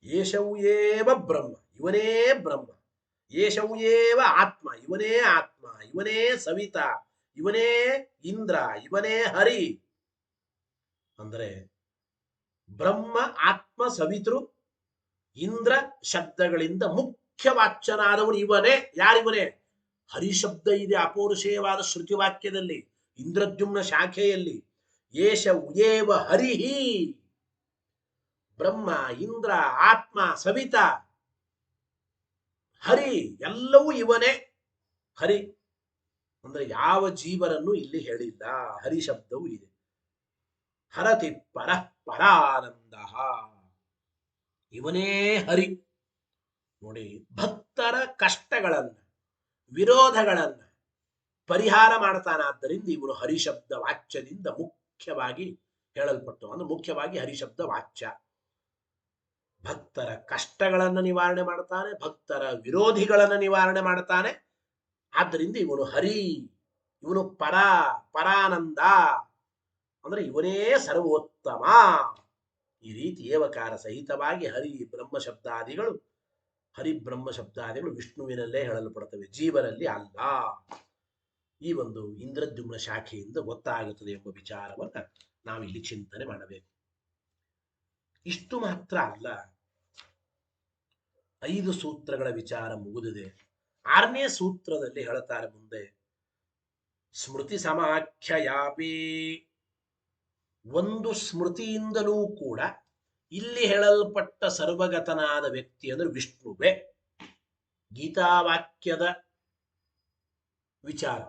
A: ಏಷವು ಏವ ಬ್ರಹ್ಮ, ಇವನೇ ಬ್ರಹ್ಮ. ಏಷವು ಏವ ಆತ್ಮ, ಇವನೇ ಆತ್ಮ. ಇವನೇ ಸವಿತಾ, ಇವನೇ ಇಂದ್ರ, ಇವನೇ ಹರಿ. ಅಂದ್ರೆ ಬ್ರಹ್ಮ, ಆತ್ಮ, ಸವಿತೃ, ಇಂದ್ರ ಶಬ್ದಗಳಿಂದ ಮುಖ್ಯವಾಚ್ಯನಾದವನು ಇವನೇ. ಯಾರಿವನೇ? ಹರಿಶಬ್ದ ಇದೆ ಅಪೌರುಷೇಯವಾದ ಶ್ರುತಿವಾಕ್ಯದಲ್ಲಿ, ಇಂದ್ರದ್ಯುಮ್ನ ಶಾಖೆಯಲ್ಲಿ. ಏಷ ಉಯೇವ ಹರಿಹಿ, ಬ್ರಹ್ಮ, ಇಂದ್ರ, ಆತ್ಮ, ಸವಿತಾ, ಹರಿ ಎಲ್ಲವೂ ಇವನೇ. ಹರಿ ಅಂದ್ರೆ ಯಾವ ಜೀವರನ್ನು ಇಲ್ಲಿ ಹೇಳಿಲ್ಲ, ಹರಿ ಶಬ್ದವು ಇದೆ. ಹರತಿ ಪರಃ ಪರಾನಂದ, ಇವನೇ ಹರಿ. ನೋಡಿ, ಭಕ್ತರ ಕಷ್ಟಗಳನ್ನ ವಿರೋಧಗಳನ್ನ ಪರಿಹಾರ ಮಾಡ್ತಾನಾದ್ದರಿಂದ ಇವನು ಹರಿಶಬ್ದ ವಾಚ್ಯದಿಂದ ಮುಖ್ಯವಾಗಿ ಹೇಳಲ್ಪಟ್ಟು, ಅಂದ್ರೆ ಮುಖ್ಯವಾಗಿ ಹರಿಶಬ್ದ ವಾಚ್ಯ. ಭಕ್ತರ ಕಷ್ಟಗಳನ್ನು ನಿವಾರಣೆ ಮಾಡ್ತಾನೆ, ಭಕ್ತರ ವಿರೋಧಿಗಳನ್ನು ನಿವಾರಣೆ ಮಾಡ್ತಾನೆ. ಆದ್ದರಿಂದ ಇವನು ಹರಿ, ಇವನು ಪರಾನಂದ, ಅಂದ್ರೆ ಇವನೇ ಸರ್ವೋತ್ತಮ. ಈ ರೀತಿ ಏವಕಾರ ಸಹಿತವಾಗಿ ಹರಿ ಬ್ರಹ್ಮ ಶಬ್ದಾದಿಗಳು ವಿಷ್ಣುವಿನಲ್ಲೇ ಹೇಳಲ್ಪಡುತ್ತವೆ, ಜೀವರಲ್ಲಿ ಅಲ್ಲ. ಈ ಒಂದು ಇಂದ್ರದ್ಯುಮ್ನ ಶಾಖೆಯಿಂದ ಗೊತ್ತಾಗುತ್ತದೆ ಎಂಬ ವಿಚಾರವನ್ನ ನಾವಿಲ್ಲಿ ಚಿಂತನೆ ಮಾಡಬೇಕು. ಇಷ್ಟು ಮಾತ್ರ ಅಲ್ಲ, 5 ಸೂತ್ರಗಳ ವಿಚಾರ ಮುಗಿದಿದೆ. 6ನೇ ಸೂತ್ರದಲ್ಲಿ ಹೇಳುತ್ತಾರೆ ಮುಂದೆ, ಸ್ಮೃತಿ ಸಮಾಖ್ಯಯಾಪಿ, ಒಂದು ಸ್ಮೃತಿಯಿಂದಲೂ ಕೂಡ ಇಲ್ಲಿ ಹೇಳಲ್ಪಟ್ಟ ಸರ್ವಗತನಾದ ವ್ಯಕ್ತಿ ಅಂದ್ರೆ ವಿಷ್ಣುವೇ. ಗೀತಾವಾಕ್ಯದ ವಿಚಾರ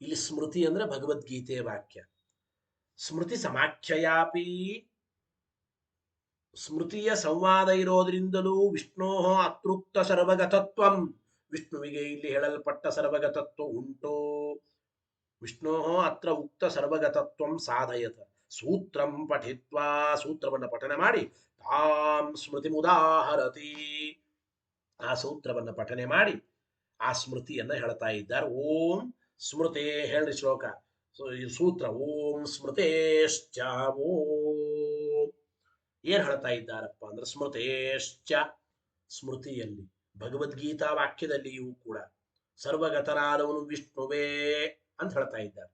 A: ಇಲ್ಲಿ. ಸ್ಮೃತಿ ಅಂದ್ರೆ ಭಗವದ್ಗೀತೆಯ ವಾಕ್ಯ. ಸ್ಮೃತಿ ಸಮಾಖ್ಯಯಾಪಿ, ಸ್ಮೃತಿಯ ಸಂವಾದ ಇರೋದ್ರಿಂದಲೂ ವಿಷ್ಣೋ ಅತೃಪ್ತ ಸರ್ವಗತತ್ವಂ, ವಿಷ್ಣುವಿಗೆ ಇಲ್ಲಿ ಹೇಳಲ್ಪಟ್ಟ ಸರ್ವಗತತ್ವ ಉಂಟು. ವಿಷ್ಣೋ ಅತ್ರ ಉಕ್ತ ಸರ್ವಗತತ್ವಂ ಸಾಧಯತ, ಸೂತ್ರಂ ಪಠಿತ್ವಾ ಸೂತ್ರವನ್ನು ಪಠನೆ ಮಾಡಿ ತಾಂ ಸ್ಮೃತಿ ಮುದಾಹರತಿ ಆ ಸೂತ್ರವನ್ನು ಪಠನೆ ಮಾಡಿ ಆ ಸ್ಮೃತಿಯನ್ನ ಹೇಳ್ತಾ ಇದ್ದಾರೆ. ಓಂ ಸ್ಮೃತೆ ಹೇಳ್ರಿ ಶ್ಲೋಕ. ಈ ಸೂತ್ರ ಓಂ ಸ್ಮೃತೇಶ್ಚ ಓಂ ಏನ್ ಹೇಳ್ತಾ ಇದ್ದಾರಪ್ಪ ಅಂದ್ರೆ ಸ್ಮೃತೇಶ್ಚ ಸ್ಮೃತಿಯಲ್ಲಿ ಭಗವದ್ಗೀತಾ ವಾಕ್ಯದಲ್ಲಿಯೂ ಕೂಡ ಸರ್ವಗತನಾದವನು ವಿಷ್ಣುವೇ ಅಂತ ಹೇಳ್ತಾ ಇದ್ದಾರೆ.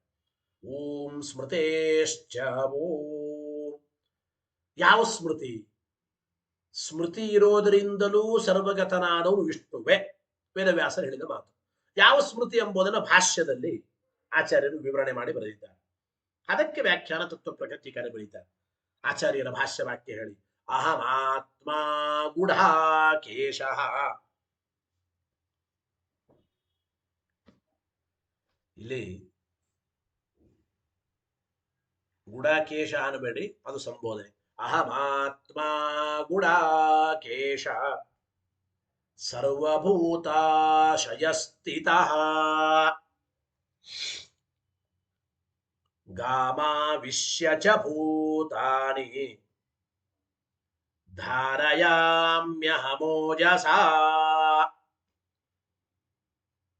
A: ಓಂ ಸ್ಮೃತೇಶ್ಚ ಓಂ ಯಾವ ಸ್ಮೃತಿ? ಸ್ಮೃತಿ ಇರೋದರಿಂದಲೂ ಸರ್ವಗತನಾದವನು ವಿಷ್ಣುವೇ ವೇದವ್ಯಾಸರು ಹೇಳಿದ ಮಾತು. ಯಾವ ಸ್ಮೃತಿ ಎಂಬುದನ್ನು ಭಾಷ್ಯದಲ್ಲಿ ಆಚಾರ್ಯರು ವಿವರಣೆ ಮಾಡಿ ಬರೆದಿದ್ದಾರೆ. ಅದಕ್ಕೆ ವ್ಯಾಖ್ಯಾನ ತತ್ವ ಪ್ರಗತಿಕಾರ ಬರೀತಾರೆ. ಆಚಾರ್ಯರ ಭಾಷ್ಯ ವಾಕ್ಯ ಹೇಳಿ ಅಹಮಾತ್ಮ ಗುಢಾಕೇಶ ಇಲ್ಲಿ ಗುಡಾಕೇಶ ಅನ್ನಬೇಡಿ, ಅದು ಸಂಬೋಧನೆ. ಅಹಮಾತ್ಮ ಗುಡಾಕೇಶ ಸರ್ವಭೂತಾಶಯಸ್ಥಿತಃ ಗಾಮಾವಿಶ್ಯ ಚ ಭೂತಾನಿ ಧಾರಯಾಮ್ಯಹಮೋಜಸಾ.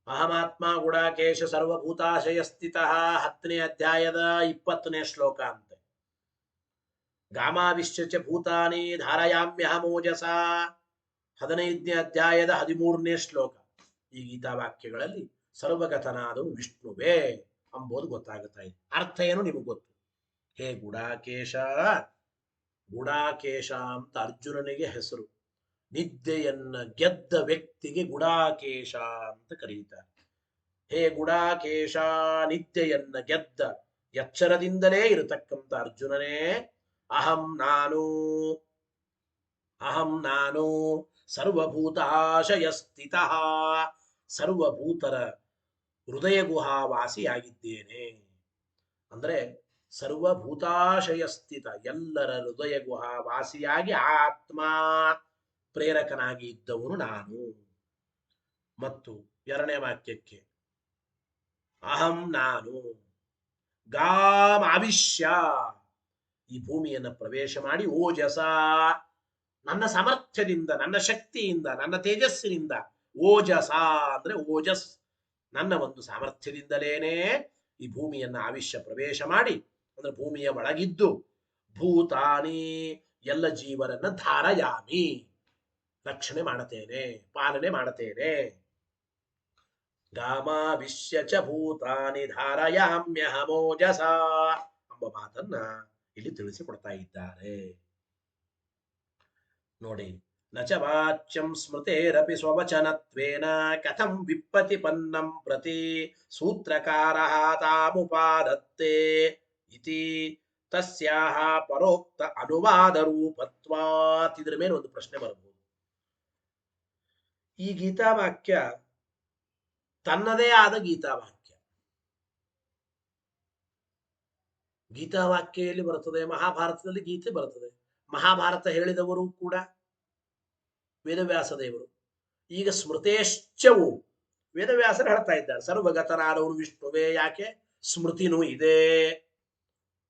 A: ಅಹಮಾತ್ಮ ಗುಡಾಕೇಶ ಸರ್ವಭೂತಾಶಯ ಸ್ಥಿತಃ 10ನೇ ಅಧ್ಯಾಯದ 20ನೇ ಶ್ಲೋಕ ಅಂತೆ. ಗಾಮಾವಿಶ್ಯ ಚ ಭೂತಾನಿ ಧಾರಯಾಮ್ಯಹಮೋಜಸಾ 15ನೇ ಅಧ್ಯಾಯದ 13ನೇ ಶ್ಲೋಕ. ಈ ಗೀತಾವಾಕ್ಯಗಳಲ್ಲಿ ಸರ್ವಗತನಾದವು ವಿಷ್ಣುವೇ ಎಂಬುದು ಗೊತ್ತಾಗುತ್ತಾ ಇದೆ. ಅರ್ಥ ಏನು ನಿಮಗೆ ಗೊತ್ತು. ಹೇ ಗುಡಾಕೇಶ, ಗುಡಾಕೇಶ ಅಂತ ಅರ್ಜುನನಿಗೆ ಹೆಸರು. ನಿದ್ದೆಯನ್ನ ಗೆದ್ದ ವ್ಯಕ್ತಿಗೆ ಗುಡಾಕೇಶ ಅಂತ ಕರೆಯುತ್ತಾರೆ. ಹೇ ಗುಡಾಕೇಶ, ನಿದ್ದೆಯನ್ನ ಗೆದ್ದ ಎಚ್ಚರದಿಂದಲೇ ಇರತಕ್ಕಂಥ ಅರ್ಜುನನೇ, ಅಹಂ ನಾನು ಸರ್ವಭೂತಾಶಯ ಸ್ಥಿತಃ ಸರ್ವಭೂತರ ಹೃದಯ ಗುಹಾವಾಸಿಯಾಗಿದ್ದೇನೆ. ಅಂದ್ರೆ ಸರ್ವಭೂತಾಶಯ ಸ್ಥಿತ ಎಲ್ಲರ ಹೃದಯ ಗುಹಾವಾಸಿಯಾಗಿ ಆತ್ಮ ಪ್ರೇರಕನಾಗಿ ಇದ್ದವನು ನಾನು. ಮತ್ತು 2ನೇ ವಾಕ್ಯಕ್ಕೆ ಅಹಂ ನಾನು ಗಾಮ್ ಆವಿಶ್ಯ ಈ ಭೂಮಿಯನ್ನು ಪ್ರವೇಶ ಮಾಡಿ ಓಜಸ ನನ್ನ ಸಾಮರ್ಥ್ಯದಿಂದ, ನನ್ನ ಶಕ್ತಿಯಿಂದ, ನನ್ನ ತೇಜಸ್ಸಿನಿಂದ, ಓಜಸ ಅಂದ್ರೆ ಓಜಸ್ ನನ್ನ ಒಂದು ಸಾಮರ್ಥ್ಯದಿಂದಲೇನೆ ಈ ಭೂಮಿಯನ್ನು ಆವಿಶ್ಯ ಪ್ರವೇಶ ಮಾಡಿ ಅಂದ್ರೆ ಭೂಮಿಯ ಒಳಗಿದ್ದು ಭೂತಾನಿ ಎಲ್ಲ ಜೀವರನ್ನ ಧಾರಯಾಮಿ ರಕ್ಷಣೆ ಮಾಡುತ್ತೇನೆ, ಪಾಲನೆ ಮಾಡುತ್ತೇನೆ. ಗಾಮಾವಿಶ್ಯ ಚ ಭೂತಾನಿ ಧಾರಯಾಮ್ಯಹಮೋಜಸ ಎಂಬ ಮಾತನ್ನ ಇಲ್ಲಿ ತಿಳಿಸಿಕೊಡ್ತಾ ಇದ್ದಾರೆ. ನೋಡಿ, ನಚ ವಾಚ್ಯಂ ಸ್ಮೃತೇರಪಿ ಸ್ವವಚನತ್ವೇನ ಕಥಂ ವಿಪ್ರತಿಪನ್ನಂ ಪ್ರತಿ ಸೂತ್ರಕಾರಃ ತಾಮುಪಾದತ್ತೆ ಇತಿ ತಸ್ಯಾಹ ಪರೋಕ್ತ ಅನುವಾದ ರೂಪತ್ವಾತ್. ಇದರ ಮೇಲೆ ಒಂದು ಪ್ರಶ್ನೆ ಬರಬಹುದು. ಈ ಗೀತಾವಾಕ್ಯ ತನ್ನದೇ ಆದ ಗೀತಾವಾಕ್ಯ. ಗೀತಾವಾಕ್ಯ ಎಲ್ಲಿ ಬರುತ್ತದೆ? ಮಹಾಭಾರತದಲ್ಲಿ ಗೀತೆ ಬರುತ್ತದೆ. ಮಹಾಭಾರತ ಹೇಳಿದವರು ಕೂಡ ವೇದವ್ಯಾಸ ದೇವರು. ಈಗ ಸ್ಮೃತೇಶ್ಚವು ವೇದವ್ಯಾಸರು ಹೇಳ್ತಾ ಇದ್ದಾರೆ ಸರ್ವಗತನಾದವನು ವಿಷ್ಣುವೇ. ಯಾಕೆ? ಸ್ಮೃತಿನೂ ಇದೆ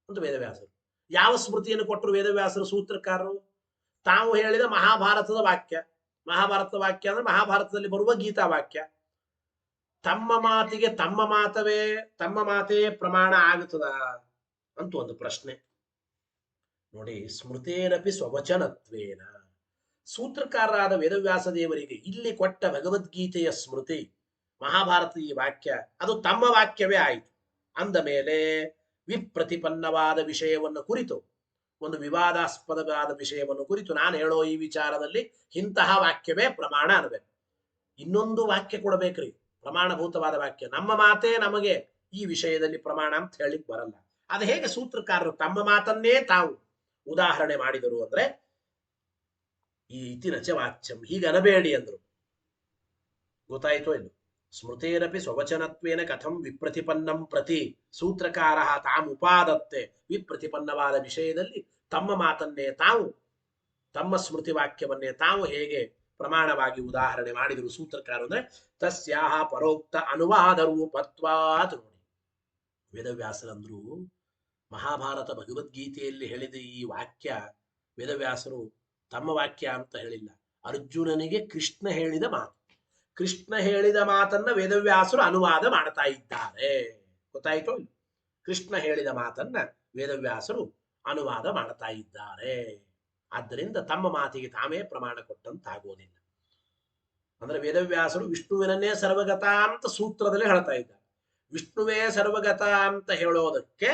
A: ಅಂತ ವೇದವ್ಯಾಸರು. ಯಾವ ಸ್ಮೃತಿಯನ್ನು ಕೊಟ್ಟರು ವೇದವ್ಯಾಸರು ಸೂತ್ರಕಾರರು? ತಾವು ಹೇಳಿದ ಮಹಾಭಾರತದ ವಾಕ್ಯ. ಮಹಾಭಾರತದ ವಾಕ್ಯ ಅಂದ್ರೆ ಮಹಾಭಾರತದಲ್ಲಿ ಬರುವ ಗೀತಾವಾಕ್ಯ. ತಮ್ಮ ಮಾತಿಗೆ ತಮ್ಮ ಮಾತೇ ಪ್ರಮಾಣ ಆಗುತ್ತದ ಅಂತ ಒಂದು ಪ್ರಶ್ನೆ. ನೋಡಿ, ಸ್ಮೃತೇರಪಿ ಸ್ವವಚನತ್ವೇನ ಸೂತ್ರಕಾರರಾದ ವೇದವ್ಯಾಸ ದೇವರಿಗೆ ಇಲ್ಲಿ ಕೊಟ್ಟ ಭಗವದ್ಗೀತೆಯ ಸ್ಮೃತಿ ಮಹಾಭಾರತ ಈ ವಾಕ್ಯ ಅದು ತಮ್ಮ ವಾಕ್ಯವೇ ಆಯಿತು. ಅಂದ ಮೇಲೆ ವಿಪ್ರತಿಪನ್ನವಾದ ವಿಷಯವನ್ನು ಕುರಿತು, ಒಂದು ವಿವಾದಾಸ್ಪದವಾದ ವಿಷಯವನ್ನು ಕುರಿತು ನಾನು ಹೇಳೋ ಈ ವಿಚಾರದಲ್ಲಿ ಇಂತಹ ವಾಕ್ಯವೇ ಪ್ರಮಾಣ ಅನ್ನಬೇಕು. ಇನ್ನೊಂದು ವಾಕ್ಯ ಕೊಡಬೇಕ್ರಿ, ಪ್ರಮಾಣಭೂತವಾದ ವಾಕ್ಯ. ನಮ್ಮ ಮಾತೇ ನಮಗೆ ಈ ವಿಷಯದಲ್ಲಿ ಪ್ರಮಾಣ ಅಂತ ಹೇಳಿಕ್ ಬರಲ್ಲ. ಅದು ಹೇಗೆ ಸೂತ್ರಕಾರರು ತಮ್ಮ ಮಾತನ್ನೇ ತಾವು ಉದಾಹರಣೆ ಮಾಡಿದರು ಅಂದ್ರೆ ಈ ಇತಿ ನಚ ವಾಚ್ಯಂ ಹೀಗೆ ಅನಬೇಡಿ ಅಂದ್ರು. ಗೊತ್ತಾಯ್ತೋ ಇಲ್ಲ? ಸ್ಮೃತೇರಪಿ ಸ್ವವಚನತ್ವೇನ ಕಥಂ ವಿಪ್ರತಿಪನ್ನಂ ಪ್ರತಿ ಸೂತ್ರಕಾರ ತಾಮುಪಾದತ್ತೆ. ವಿಪ್ರತಿಪನ್ನವಾದ ವಿಷಯದಲ್ಲಿ ತಮ್ಮ ಮಾತನ್ನೇ ತಾವು, ತಮ್ಮ ಸ್ಮೃತಿ ವಾಕ್ಯವನ್ನೇ ತಾವು ಹೇಗೆ ಪ್ರಮಾಣವಾಗಿ ಉದಾಹರಣೆ ಮಾಡಿದರು ಸೂತ್ರಕಾರ ಅಂದ್ರೆ ತಸ್ಯಾಹ ಪರೋಕ್ತ ಅನುವಾದ ರೂಪತ್ವಾತ್. ನೋಡಿ, ವೇದವ್ಯಾಸರಂದ್ರು ಮಹಾಭಾರತ ಭಗವದ್ಗೀತೆಯಲ್ಲಿ ಹೇಳಿದ ಈ ವಾಕ್ಯ ವೇದವ್ಯಾಸರು ತಮ್ಮ ವಾಕ್ಯ ಅಂತ ಹೇಳಿಲ್ಲ, ಅರ್ಜುನನಿಗೆ ಕೃಷ್ಣ ಹೇಳಿದ ಮಾತು. ಕೃಷ್ಣ ಹೇಳಿದ ಮಾತನ್ನ ವೇದವ್ಯಾಸರು ಅನುವಾದ ಮಾಡ್ತಾ ಇದ್ದಾರೆ. ಗೊತ್ತಾಯ್ತು? ಕೃಷ್ಣ ಹೇಳಿದ ಮಾತನ್ನ ವೇದವ್ಯಾಸರು ಅನುವಾದ ಮಾಡ್ತಾ ಇದ್ದಾರೆ. ಆದ್ದರಿಂದ ತಮ್ಮ ಮಾತಿಗೆ ತಾವೇ ಪ್ರಮಾಣ ಕೊಟ್ಟಂತಾಗೋದಿಲ್ಲ. ಅಂದ್ರೆ ವೇದವ್ಯಾಸರು ವಿಷ್ಣುವಿನನ್ನೇ ಸರ್ವಗತ ಅಂತ ಸೂತ್ರದಲ್ಲಿ ಹೇಳ್ತಾ ಇದ್ದಾರೆ. ವಿಷ್ಣುವೇ ಸರ್ವಗತ ಅಂತ ಹೇಳೋದಕ್ಕೆ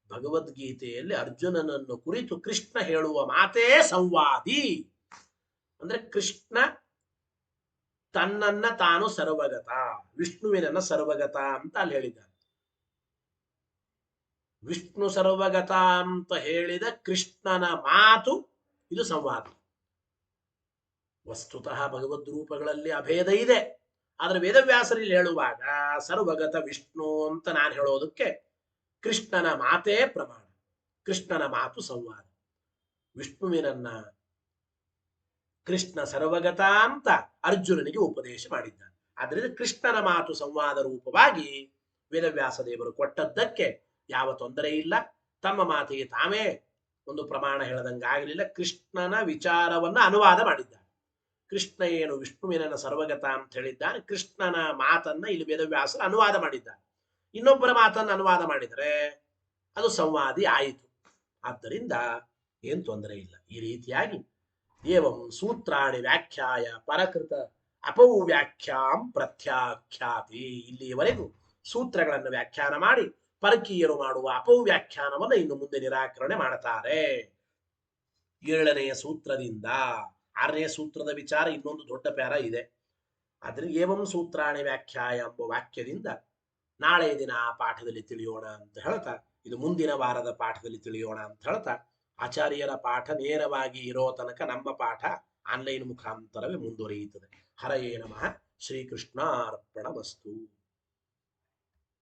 A: ಭಗವದ್ಗೀತೆಯಲ್ಲಿ ಅರ್ಜುನನನ್ನು ಕುರಿತು ಕೃಷ್ಣ ಹೇಳುವ ಮಾತೇ ಸಂವಾದಿ. ಅಂದ್ರೆ ಕೃಷ್ಣ ತನ್ನನ್ನ ತಾನು ಸರ್ವಗತ, ವಿಷ್ಣುವಿನನ್ನ ಸರ್ವಗತ ಅಂತ ಅಲ್ಲಿ ಹೇಳಿದ್ದಾರೆ. ವಿಷ್ಣು ಸರ್ವಗತ ಅಂತ ಹೇಳಿದ ಕೃಷ್ಣನ ಮಾತು ಇದು ಸಂವಾದ. ವಸ್ತುತಃ ಭಗವದ್ ರೂಪಗಳಲ್ಲಿ ಅಭೇದ ಇದೆ, ಆದ್ರೆ ವೇದವ್ಯಾಸರಲ್ಲಿ ಹೇಳುವಾಗ ಸರ್ವಗತ ವಿಷ್ಣು ಅಂತ ನಾನು ಹೇಳೋದಕ್ಕೆ ಕೃಷ್ಣನ ಮಾತೇ ಪ್ರಮಾಣ. ಕೃಷ್ಣನ ಮಾತು ಸಂವಾದ. ವಿಷ್ಣುವಿನನ್ನ ಕೃಷ್ಣ ಸರ್ವಗತ ಅಂತ ಅರ್ಜುನನಿಗೆ ಉಪದೇಶ ಮಾಡಿದ್ದಾನೆ. ಆದ್ರಿಂದ ಕೃಷ್ಣನ ಮಾತು ಸಂವಾದ ರೂಪವಾಗಿ ವೇದವ್ಯಾಸ ದೇವರು ಕೊಟ್ಟದ್ದಕ್ಕೆ ಯಾವ ತೊಂದರೆ ಇಲ್ಲ. ತಮ್ಮ ಮಾತಿಗೆ ತಾವೇ ಒಂದು ಪ್ರಮಾಣ ಹೇಳದಂಗಾಗಲಿಲ್ಲ. ಕೃಷ್ಣನ ವಿಚಾರವನ್ನ ಅನುವಾದ ಮಾಡಿದ್ದಾನೆ. ಕೃಷ್ಣ ಏನು ವಿಷ್ಣುವಿನ ಸರ್ವಗತ ಅಂತ ಹೇಳಿದ್ದಾನೆ, ಕೃಷ್ಣನ ಮಾತನ್ನ ಇಲ್ಲಿ ವೇದವ್ಯಾಸರು ಅನುವಾದ ಮಾಡಿದ್ದಾನೆ. ಇನ್ನೊಬ್ಬರ ಮಾತನ್ನು ಅನುವಾದ ಮಾಡಿದರೆ ಅದು ಸಂವಾದಿ ಆಯಿತು. ಆದ್ದರಿಂದ ಏನು ತೊಂದರೆ ಇಲ್ಲ. ಈ ರೀತಿಯಾಗಿ ಏವಂ ಸೂತ್ರಾಣಿ ವ್ಯಾಖ್ಯಾಯ ಪರಕೃತ ಅಪೌ ವ್ಯಾಖ್ಯಾಂ ಪ್ರತ್ಯಾಖ್ಯಾತಿ. ಇಲ್ಲಿಯವರೆಗೂ ಸೂತ್ರಗಳನ್ನು ವ್ಯಾಖ್ಯಾನ ಮಾಡಿ ಪರಕೀಯರು ಮಾಡುವ ಅಪೌ ವ್ಯಾಖ್ಯಾನವನ್ನು ಇನ್ನು ಮುಂದೆ ನಿರಾಕರಣೆ ಮಾಡ್ತಾರೆ. 7ನೆಯ ಸೂತ್ರದಿಂದ 6ನೇ ಸೂತ್ರದ ವಿಚಾರ ಇನ್ನೊಂದು ದೊಡ್ಡ ಪ್ಯಾರ ಇದೆ. ಆದ್ರೆ ಏವಂ ಸೂತ್ರಾಣಿ ವ್ಯಾಖ್ಯಾಯ ಎಂಬ ವಾಕ್ಯದಿಂದ ನಾಳೆ ದಿನ ಆ ಪಾಠದಲ್ಲಿ ತಿಳಿಯೋಣ ಅಂತ ಹೇಳ್ತಾ, ಇದು ಮುಂದಿನ ವಾರದ ಪಾಠದಲ್ಲಿ ತಿಳಿಯೋಣ ಅಂತ ಹೇಳ್ತಾ, ಆಚಾರ್ಯರ ಪಾಠ ನೇರವಾಗಿ ಇರೋ ತನಕ ನಮ್ಮ ಪಾಠ ಆನ್ಲೈನ್ ಮುಖಾಂತರವೇ ಮುಂದುವರಿಯುತ್ತದೆ. ಹರಯೇ ನಮಃ. ಶ್ರೀಕೃಷ್ಣಾರ್ಪಣಮಸ್ತು.